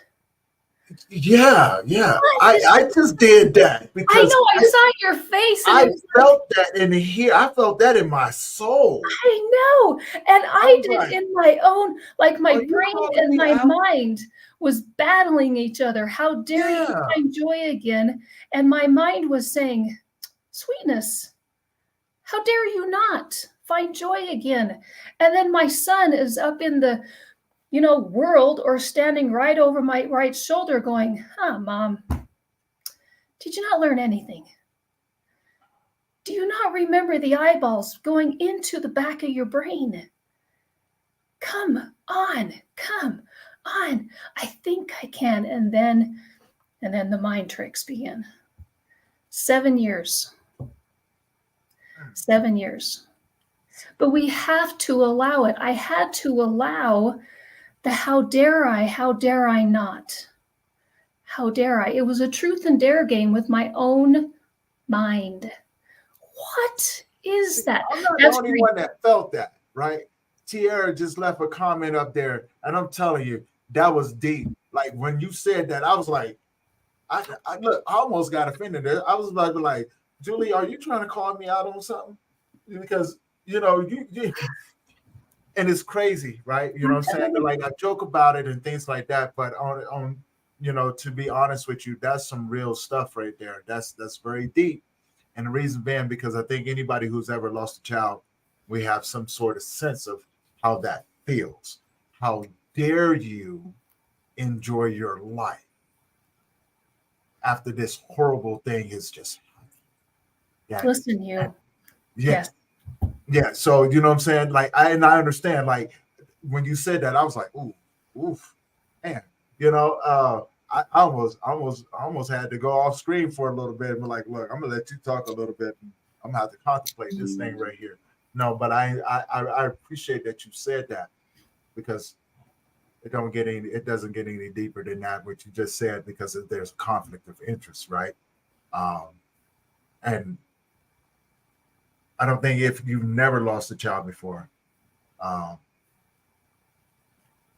Yeah, yeah. What I, is I just did that I because know, I saw your face and it I was like, felt that in here. I felt that in my soul. I know. And I I was did like, in my own, like my are you brain calling and me my out? mind was battling each other. How dare you Yeah. find joy again? And my mind was saying, sweetness, how dare you not find joy again? And then my son is up in the, world or standing right over my right shoulder going, mom, did you not learn anything? Do you not remember the eyeballs going into the back of your brain? Come on, come on. I think I can. And then the mind tricks begin. 7 years. 7 years. But we have to allow it. I had to allow the how dare I not? How dare I? It was a truth and dare game with my own mind. What is that? I'm not the That's only great. one that felt that, right? Tierra just left a comment up there, and I'm telling you, that was deep. Like when you said that, I was like, I look, I almost got offended. I was like, Julie, are you trying to call me out on something? Because you and it's crazy, right? You know what I'm saying? Like I joke about it and things like that, but on to be honest with you, that's some real stuff right there. That's very deep. And the reason being because I think anybody who's ever lost a child, we have some sort of sense of how that feels. How dare you enjoy your life after this horrible thing is just yeah. Listen, you. Yeah. Yes. Yeah. So you know what I'm saying? Like I understand, like when you said that, I was like, ooh, oof, man, I almost had to go off screen for a little bit and be like, look, I'm gonna let you talk a little bit. And I'm gonna have to contemplate this thing right here. No, but I appreciate that you said that because it doesn't get any deeper than that what you just said because there's a conflict of interest, right? Um, and I don't think if you've never lost a child before, um,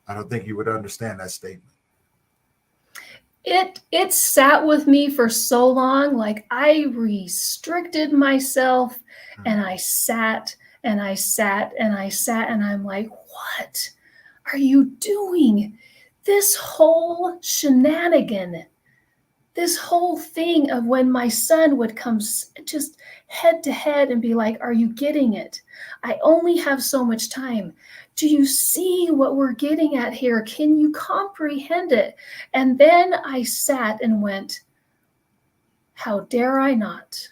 I don't think you would understand that statement. It sat with me for so long. Like I restricted myself and I sat and I sat and I sat and I'm like, what are you doing? This whole shenanigan, this whole thing of when my son would come just head to head and be like, are you getting it? I only have so much time. Do you see what we're getting at here? Can you comprehend it? And then I sat and went, how dare I not?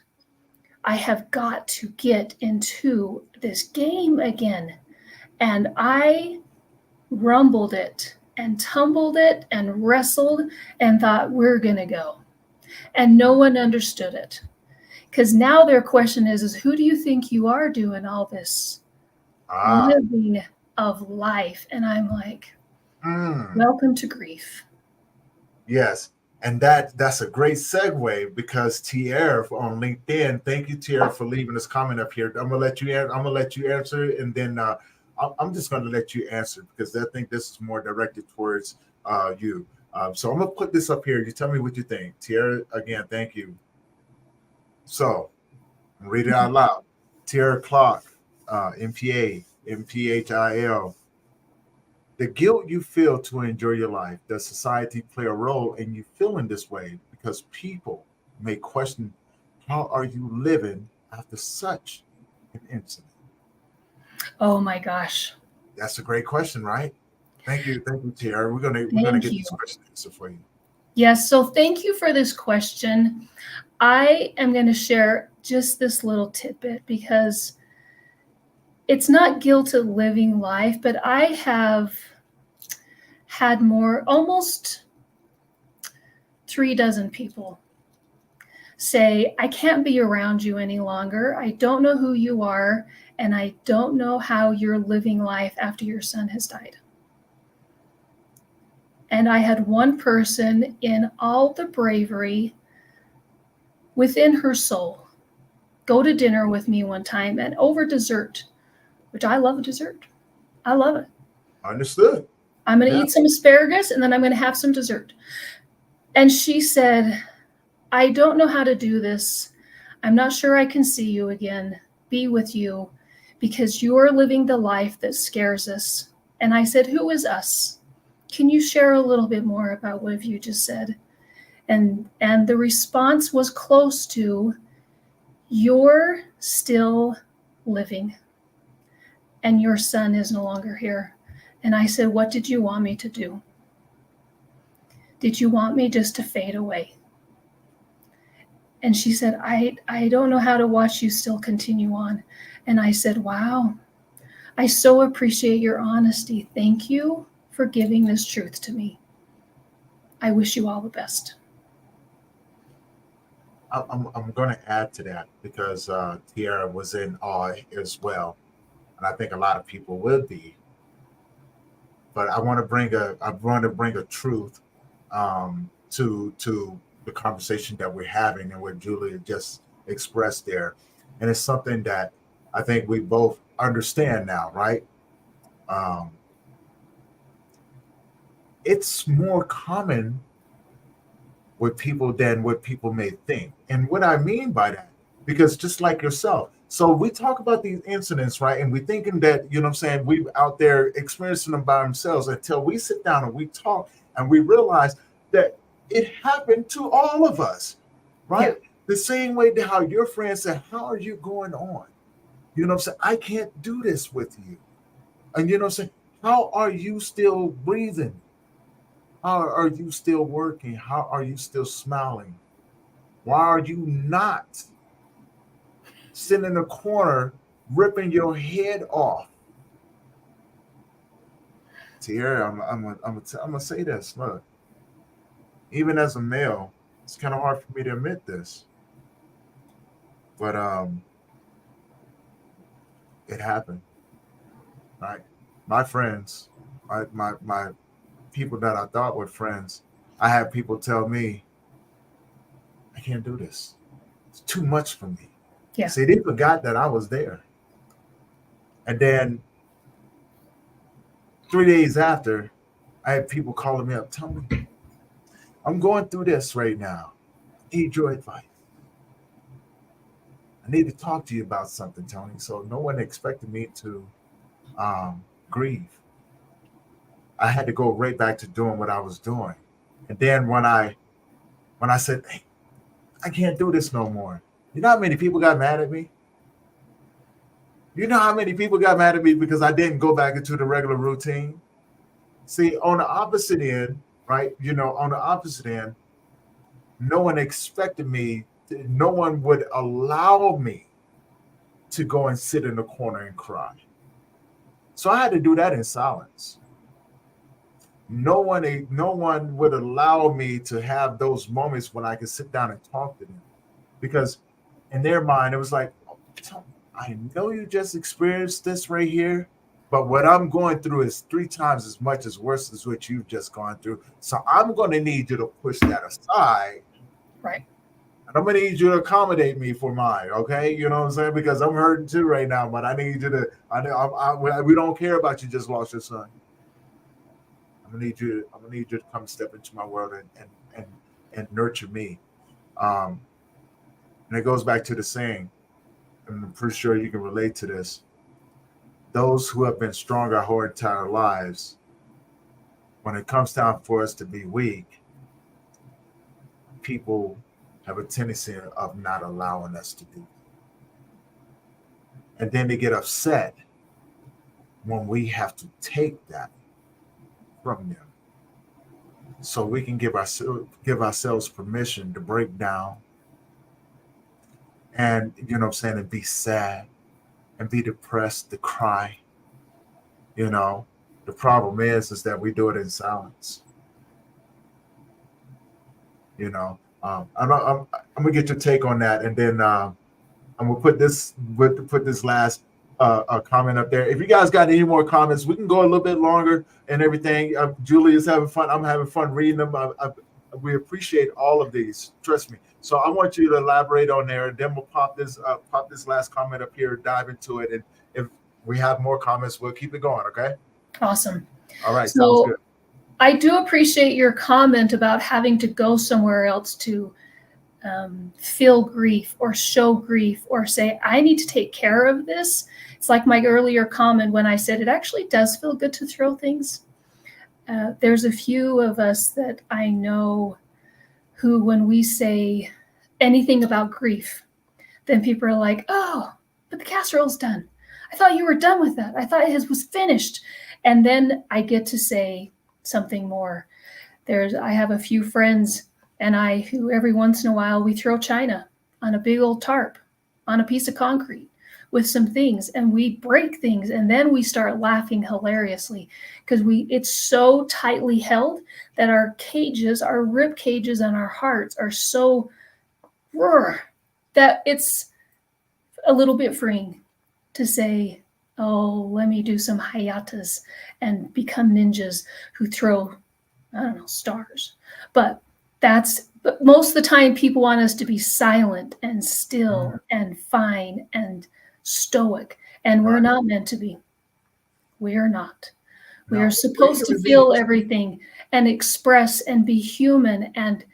I have got to get into this game again. And I rumbled it and tumbled it and wrestled and thought, we're going to go. And no one understood it. Because now their question is who do you think you are doing all this Ah, living of life? And I'm like, mm, welcome to grief. yes. And that's a great segue because Tierra on LinkedIn. Thank you, Tierra, for leaving this comment up here. I'm gonna let you answer it, and then I'm just gonna let you answer because I think this is more directed towards you. So I'm gonna put this up here. You tell me what you think, Tierra. Again, thank you. So read it out loud. Tierra Clark, MPA, MPHIL. The guilt you feel to enjoy your life. Does society play a role in you feeling this way? Because people may question, how are you living after such an incident? Oh my gosh. That's a great question, right? Thank you, Tierra. We're gonna Thank get you. this question answered for you. Yes. So thank you for this question. I am going to share just this little tidbit because it's not guilt of living life, but I have had almost 3 dozen people say, I can't be around you any longer. I don't know who you are, and I don't know how you're living life after your son has died. And I had one person in all the bravery within her soul go to dinner with me one time and over dessert, which I love dessert. I love it. Understood. I'm going to Yeah. eat some asparagus and then I'm going to have some dessert. And she said, I don't know how to do this. I'm not sure I can see you again, be with you, because you're living the life that scares us. And I said, who is us? Can you share a little bit more about what you just said? And the response was close to, you're still living and your son is no longer here. And I said, what did you want me to do? Did you want me just to fade away? And she said, I don't know how to watch you still continue on. And I said, wow, I so appreciate your honesty. Thank you for giving this truth to me. I wish you all the best. I'm going to add to that because Tiara was in awe as well, and I think a lot of people will be. But I want to bring a truth to the conversation that we're having and what Julia just expressed there, and it's something that I think we both understand now, right? Um, it's more common with people than what people may think. And what I mean by that, because just like yourself, so we talk about these incidents, right? And we're thinking that, you know what I'm saying, we out there experiencing them by ourselves until we sit down and we talk and we realize that it happened to all of us, right? Yeah. The same way that how your friend said, how are you going on? You know what I'm saying? I can't do this with you. And you know what I'm saying? How are you still breathing? How are you still working? How are you still smiling? Why are you not sitting in a corner ripping your head off? Tierra, I'm gonna say this. Look, even as a male, it's kind of hard for me to admit this, but it happened. Right, my friends, my people that I thought were friends, I had people tell me, I can't do this. It's too much for me. Yeah. See, they forgot that I was there. And then 3 days after, I had people calling me up, Tony, I'm going through this right now. I need your advice. I need to talk to you about something, Tony. So no one expected me to grieve. I had to go right back to doing what I was doing. And then when I said, hey, I can't do this no more, you know how many people got mad at me? You know how many people got mad at me because I didn't go back into the regular routine? See, on the opposite end, right? You know, on the opposite end, no one expected me, no one would allow me to go and sit in the corner and cry. So I had to do that in silence. No one would allow me to have those moments when I could sit down and talk to them. Because in their mind, it was like, I know you just experienced this right here, but what I'm going through is 3 times as much as worse as what you've just gone through. So I'm going to need you to push that aside. Right. And I'm going to need you to accommodate me for mine. Okay. You know what I'm saying? Because I'm hurting too right now, but I need you to, we don't care about you just lost your son. I'm going to need you to come step into my world and nurture me. And it goes back to the saying, and I'm pretty sure you can relate to this. Those who have been strong our whole entire lives, when it comes time for us to be weak, people have a tendency of not allowing us to do. And then they get upset when we have to take that from them. So we can give ourselves permission to break down and, you know what I'm saying, and be sad and be depressed, to cry. You know, the problem is that we do it in silence. You know, I'm gonna get your take on that, and then I'm gonna put this last comment up there. If you guys got any more comments, we can go a little bit longer and everything. Julia's having fun. I'm having fun reading them. We appreciate all of these. Trust me. So I want you to elaborate on there. Then we'll pop this last comment up here, dive into it, and if we have more comments, we'll keep it going. Okay. Awesome. All right. So, sounds good. I do appreciate your comment about having to go somewhere else to feel grief or show grief or say, I need to take care of this. It's like my earlier comment when I said it actually does feel good to throw things. There's a few of us that I know who, when we say anything about grief, then people are like, oh, but the casserole's done. I thought you were done with that. I thought it was finished. And then I get to say something more. I have a few friends and I who every once in a while we throw china on a big old tarp, on a piece of concrete with some things, and we break things, and then we start laughing hilariously because it's so tightly held that our cages, our rib cages and our hearts are so that it's a little bit freeing to say, oh, let me do some hayatas and become ninjas who throw, I don't know, stars. But most of the time people want us to be silent and still and fine and stoic. And we're not meant to be. We are not. We are supposed to feel everything and express and be human and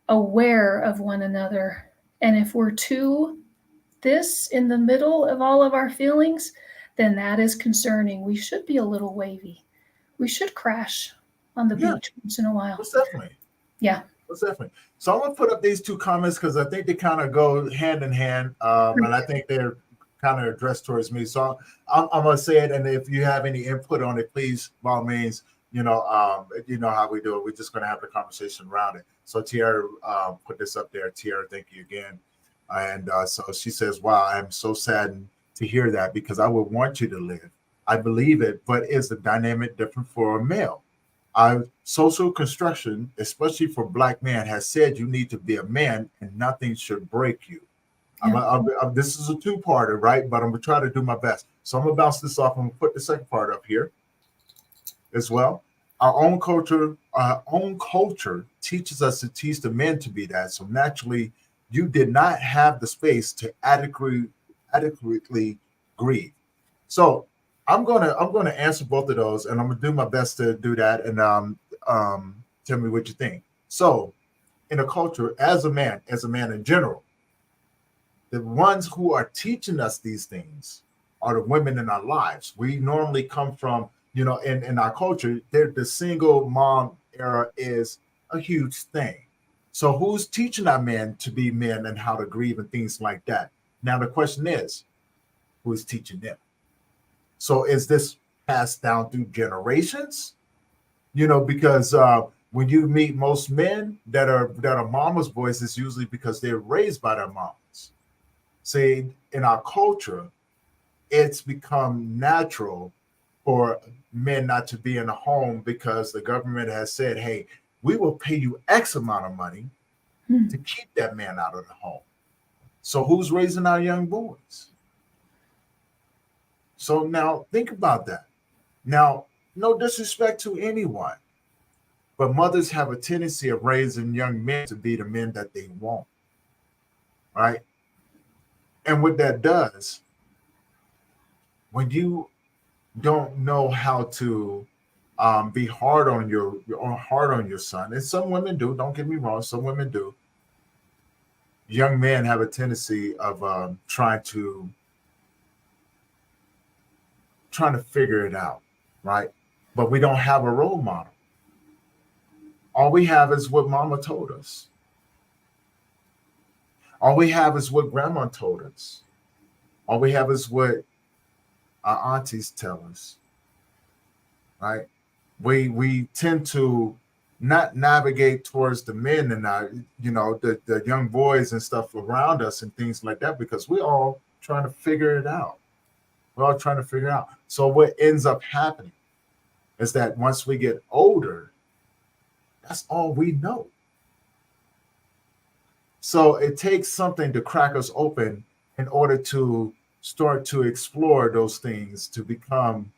aware of one another. And if we're too this in the middle of all of our feelings, then that is concerning. We should be a little wavy. We should crash on the beach once in a while. Most definitely. Yeah. Most definitely. So I'm going to put up these two comments because I think they kind of go hand in hand. And I think they're kind of addressed towards me. So I'm going to say it. And if you have any input on it, please, by all means, you know how we do it. We're just going to have the conversation around it. So Tiara put this up there. Tiara, thank you again. And so she says, wow, I'm so saddened to hear that because I would want you to live. I believe it, but is the dynamic different for a male? Our social construction, especially for Black men, has said you need to be a man and nothing should break you. Yeah. This is a two-parter, right? But I'm going to try to do my best. So I'm going to bounce this off. I'm going to put the second part up here as well. Our own culture teaches us to teach the men to be that. So naturally, you did not have the space to adequately grieve. So I'm gonna answer both of those, and I'm gonna do my best to do that. And tell me what you think. So, in a culture, as a man in general, the ones who are teaching us these things are the women in our lives. We normally come from, in our culture, the single mom era is a huge thing. So who's teaching our men to be men and how to grieve and things like that? Now the question is, who is teaching them? So is this passed down through generations? Because when you meet most men that are mama's voice, it's usually because they're raised by their mamas. See, in our culture, it's become natural for men not to be in the home because the government has said, hey, we will pay you X amount of money to keep that man out of the home. So who's raising our young boys? So now think about that. Now, no disrespect to anyone, but mothers have a tendency of raising young men to be the men that they want, right? And what that does, when you don't know how to be hard on your son, and some women do, don't get me wrong, some women do. Young men have a tendency of trying to figure it out, right? But we don't have a role model. All we have is what mama told us. All we have is what grandma told us. All we have is what our aunties tell us, right? We tend to not navigate towards the men and the young boys and stuff around us and things like that because we're all trying to figure it out. We're all trying to figure it out. So what ends up happening is that once we get older, that's all we know. So it takes something to crack us open in order to start to explore those things to become,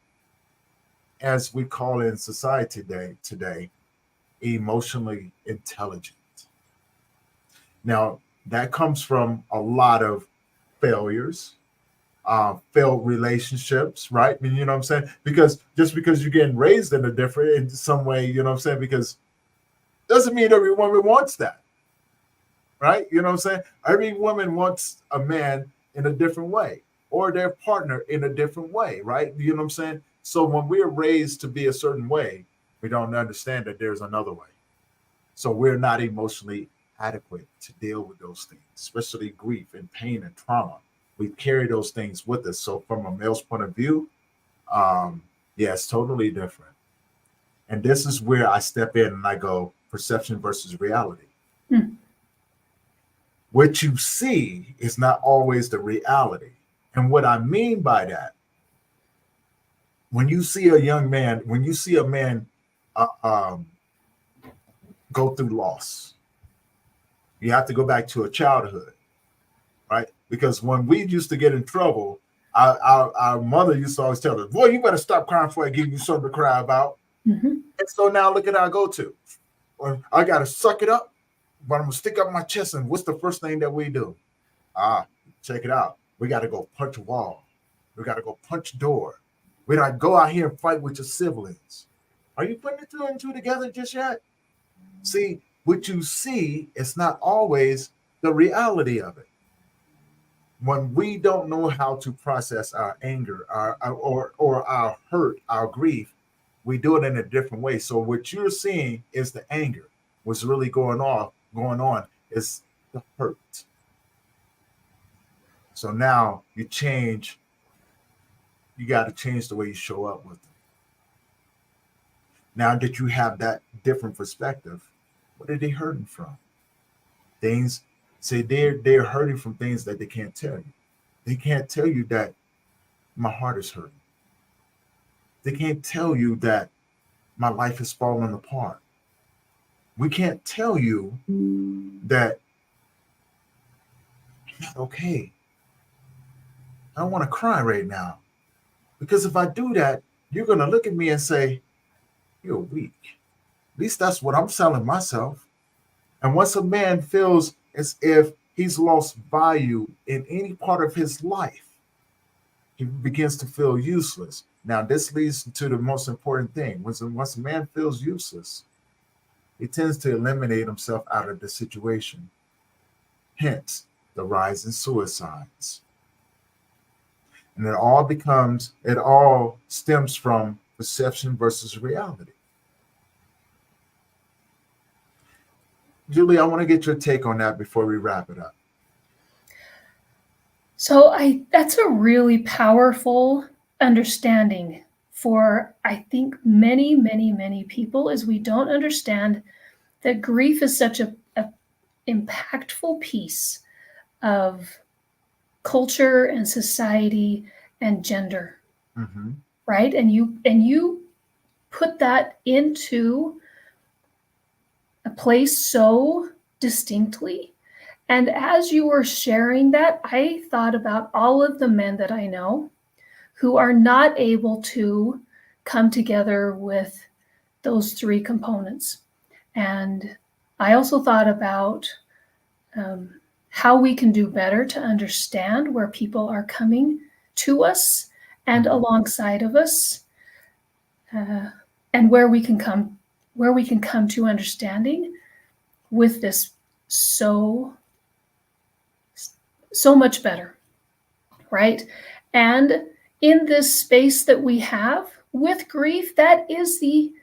as we call it in society today, emotionally intelligent. Now, that comes from a lot of failures, failed relationships, right? I mean, you know what I'm saying? Because just because you're getting raised in a different, in some way, you know what I'm saying? Because doesn't mean every woman wants that, right? You know what I'm saying? Every woman wants a man in a different way or their partner in a different way, right? You know what I'm saying? So when we're raised to be a certain way, we don't understand that there's another way. So we're not emotionally adequate to deal with those things, especially grief and pain and trauma. We carry those things with us. So from a male's point of view, yeah, it's totally different. And this is where I step in and I go perception versus reality. Hmm. What you see is not always the reality. And what I mean by that, when you see a young man, when you see a man uh, um, go through loss, you have to go back to a childhood, right? Because when we used to get in trouble, our mother used to always tell us, boy, you better stop crying before I give you something to cry about. Mm-hmm. And so now look at how I go to. Or I got to suck it up, but I'm going to stick up my chest. And what's the first thing that we do? Check it out. We got to go punch a wall. We got to go punch a door. We got to go out here and fight with your siblings. Are you putting the two and two together just yet? See, what you see is not always the reality of it. When we don't know how to process our anger, or our hurt, our grief, we do it in a different way. So what you're seeing is the anger. What's really going on is the hurt. So now you got to change the way you show up with them. Now that you have that different perspective, what are they hurting from? Things say they're hurting from things that they can't tell you. They can't tell you that my heart is hurting. They can't tell you that my life is falling apart. We can't tell you that I'm not okay. I don't want to cry right now. Because if I do that, you're going to look at me and say, you're weak. At least that's what I'm telling myself. And once a man feels as if he's lost value in any part of his life, he begins to feel useless. Now, this leads to the most important thing. Once a man feels useless, he tends to eliminate himself out of the situation. Hence, the rise in suicides. And it all stems from perception versus reality. Julie, I want to get your take on that before we wrap it up. So that's a really powerful understanding for, I think, many, many, many people, is we don't understand that grief is such a impactful piece of culture and society and gender. Mm-hmm. Right? And you put that into a place so distinctly. And as you were sharing that, I thought about all of the men that I know who are not able to come together with those three components. And I also thought about how we can do better to understand where people are coming to us and alongside of us, and where we can come to understanding with this so much better, right? And in this space that we have with grief, that is the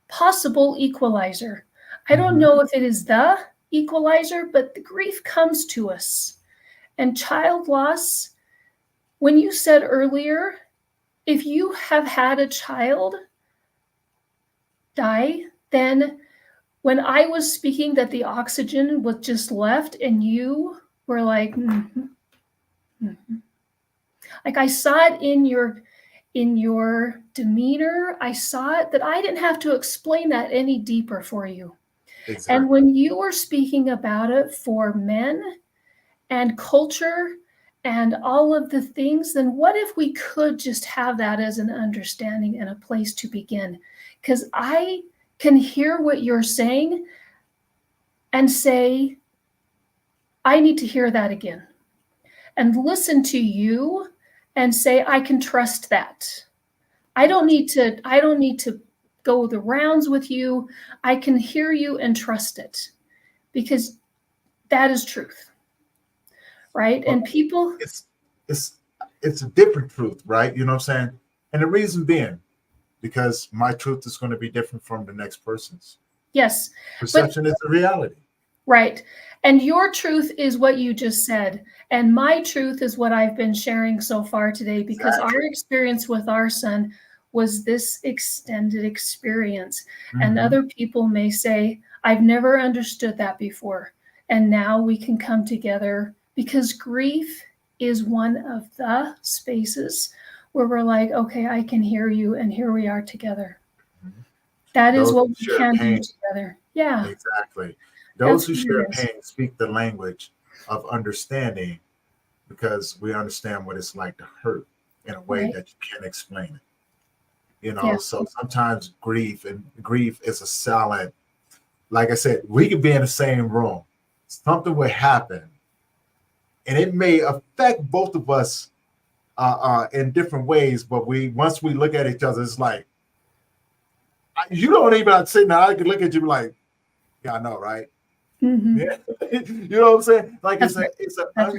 possible equalizer. I don't know if it is the equalizer, but the grief comes to us. And child loss, when you said earlier, if you have had a child die, then when I was speaking that the oxygen was just left and you were like, mm-hmm, mm-hmm. Like I saw it in your demeanor. I saw it that I didn't have to explain that any deeper for you. Exactly. And when you were speaking about it for men and culture and all of the things, then what if we could just have that as an understanding and a place to begin? Because I can hear what you're saying and say, I need to hear that again and listen to you and say, I can trust that. I don't need to go the rounds with you. I can hear you and trust it, because that is truth, right? Well, And people, it's it's it's a different truth, right? You know what I'm saying? And the reason being, because my truth is going to be different from the next person's. yes, but Perception is a reality. right. And your truth is what you just said. And my truth is what I've been sharing so far today, because our Exactly. experience with our son was this extended experience. And Mm-hmm. other people may say, I've never understood that before. And now we can come together, because grief is one of the spaces where we're like, okay, I can hear you. And here we are together. That is Those what who we share can do pain, together. Yeah, exactly. Those that's who what share it is. pain speak the language of understanding because we understand what it's like to hurt in a way Right. that you can't explain it. Yeah. So sometimes grief is a silent, like I said, we could be in the same room. Something would happen and it may affect both of us in different ways, but once we look at each other, it's like, you don't even have to say now. I can look at you like, yeah, I know, right? Mm-hmm. Yeah. You know what I'm saying? Like That's right. That's right.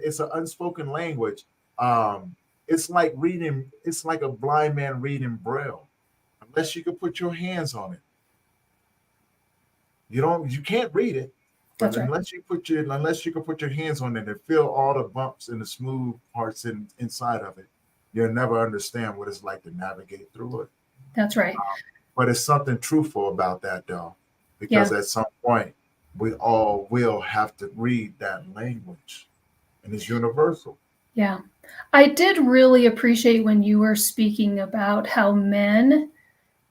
it's an unspoken language. Um, it's like a blind man reading braille. Unless you can put your hands on it. You can't read it, but That's right. unless you can put your hands on it and feel all the bumps and the smooth parts inside of it, you'll never understand what it's like to navigate through it. That's right. But it's something truthful about that though, because Yeah. at some point we all will have to read that language, and it's universal. Yeah. I did really appreciate when you were speaking about how men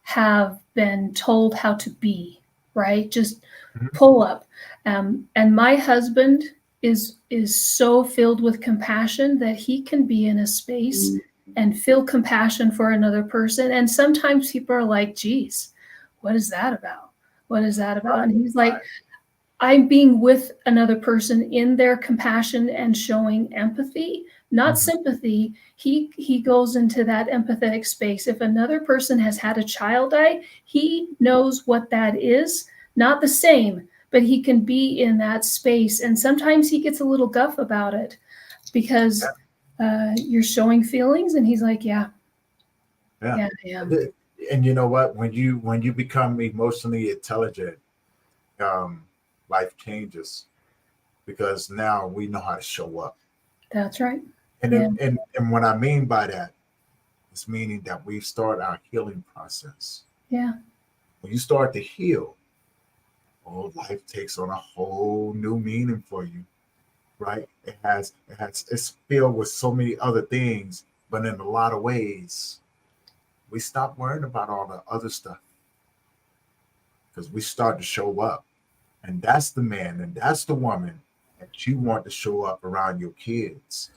have been told how to be, right? Just Mhm. pull up. And my husband is so filled with compassion that he can be in a space and feel compassion for another person. And sometimes people are like, geez, what is that about? What is that about? Right, And he's like, right. I'm being with another person in their compassion and showing empathy, not Mhm. sympathy. He goes into that empathetic space. If another person has had a child die, he knows what that is. Not the same, but he can be in that space. And sometimes he gets a little guff about it, because you're showing feelings, and he's like, yeah, Yeah, yeah, I am. yeah. And you know what? When you become emotionally intelligent, um, life changes because now we know how to show up. That's right. And Yeah, what I mean by that is meaning that we start our healing process. yeah, When you start to heal, oh, life takes on a whole new meaning for you, right? It's filled with so many other things, but in a lot of ways, we stop worrying about all the other stuff because we start to show up. And that's the man and that's the woman that you want to show up around your kids,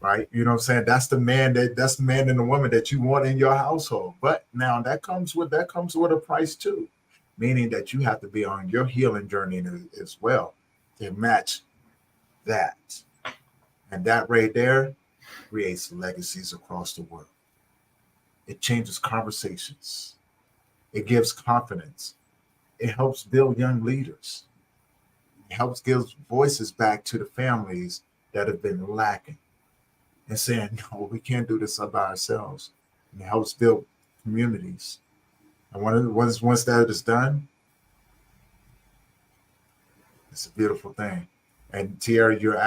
right? You know what I'm saying? That's the man and the woman that you want in your household. But now that comes with a price too, meaning that you have to be on your healing journey as well to match that. And that right there creates legacies across the world. It changes conversations. It gives confidence. It helps build young leaders. It helps give voices back to the families that have been lacking and saying, no, we can't do this by ourselves. And it helps build communities. And once that is done, it's a beautiful thing. And Tierra, you're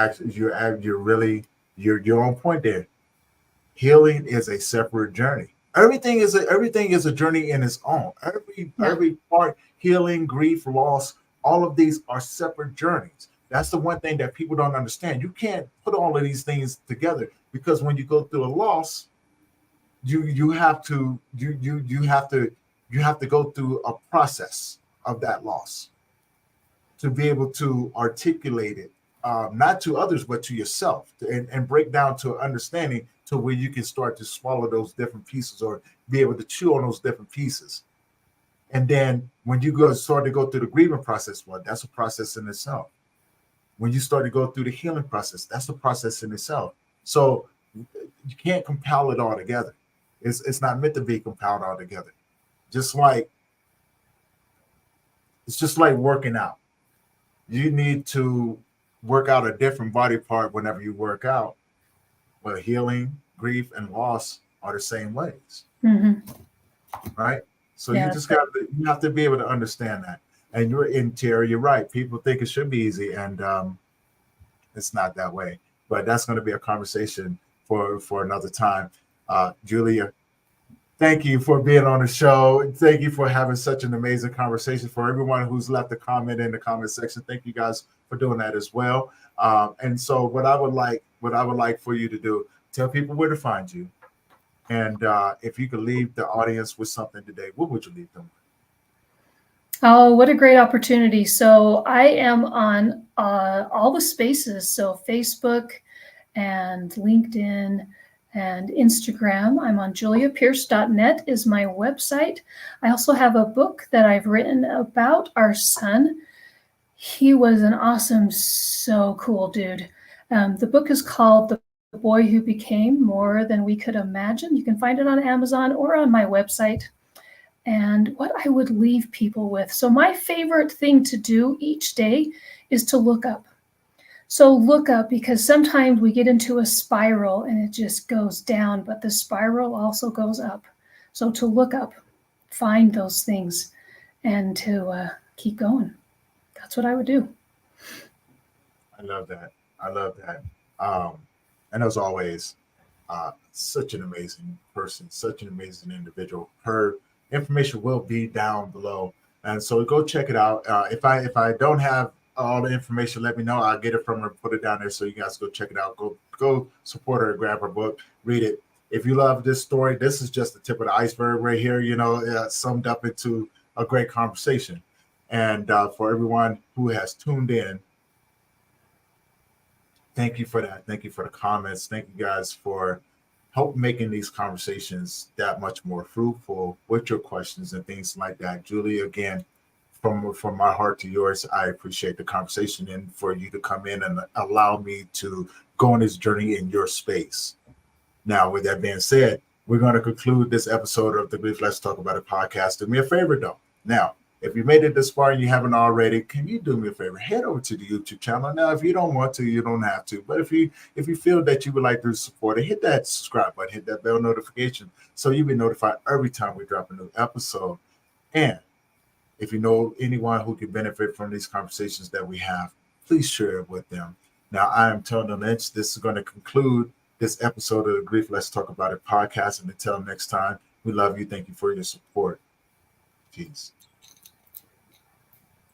on point there. Healing is a separate journey. Everything is a journey in its own. yeah, Every part, healing, grief, loss, all of these are separate journeys. That's the one thing that people don't understand. You can't put all of these things together because when you go through a loss, you have to go through a process of that loss to be able to articulate it, not to others, but to yourself, and break down to understanding to where you can start to swallow those different pieces or be able to chew on those different pieces. And then when you start to go through the grieving process, well, that's a process in itself. When you start to go through the healing process, that's a process in itself. So you can't compile it all together. It's not meant to be compiled all together. Just like it's just like working out. You need to work out a different body part whenever you work out. Well, healing, grief, and loss are the same ways, right? So you Yeah. just got to, you have to be able to understand that. And you're in Terry, you're right. People think it should be easy, and it's not that way. But that's going to be a conversation for another time. Julia, thank you for being on the show. Thank you for having such an amazing conversation. For everyone who's left a comment in the comment section, thank you guys for doing that as well. And so, what I would like for you to do, tell people where to find you, and if you could leave the audience with something today, what would you leave them with? Oh, what a great opportunity. So I am on all the spaces. So Facebook and LinkedIn and Instagram. I'm on juliapearce.net is my website. I also have a book that I've written about our son. He was an awesome, so cool dude. The book is called The Boy Who Became More Than We Could Imagine. You can find it on Amazon or on my website. And what I would leave people with. So my favorite thing to do each day is to look up. So look up, because sometimes we get into a spiral and it just goes down, but the spiral also goes up. So to look up, find those things, and to keep going. That's what I would do. I love that. I love that. And as always, such an amazing person, such an amazing individual. Her information will be down below, and so go check it out. If I don't have all the information, let me know. I'll get it from her, put it down there, so you guys go check it out. Go support her, grab her book, read it. If you love this story, this is just the tip of the iceberg right here. Summed up into a great conversation. And for everyone who has tuned in, thank you for that. Thank you for the comments. Thank you guys for help making these conversations that much more fruitful with your questions and things like that. Julie, again, from my heart to yours, I appreciate the conversation and for you to come in and allow me to go on this journey in your space. Now, with that being said, we're going to conclude this episode of the Grief Let's Talk About It podcast. Do me a favor, though. Now, if you made it this far and you haven't already, can you do me a favor? Head over to the YouTube channel. Now, if you don't want to, you don't have to. But if you feel that you would like to support it, hit that subscribe button, hit that bell notification so you'll be notified every time we drop a new episode. And if you know anyone who can benefit from these conversations that we have, please share it with them. Now, I am Tony Lynch. This is going to conclude this episode of the Grief Let's Talk About It podcast. And until next time, we love you. Thank you for your support. Peace.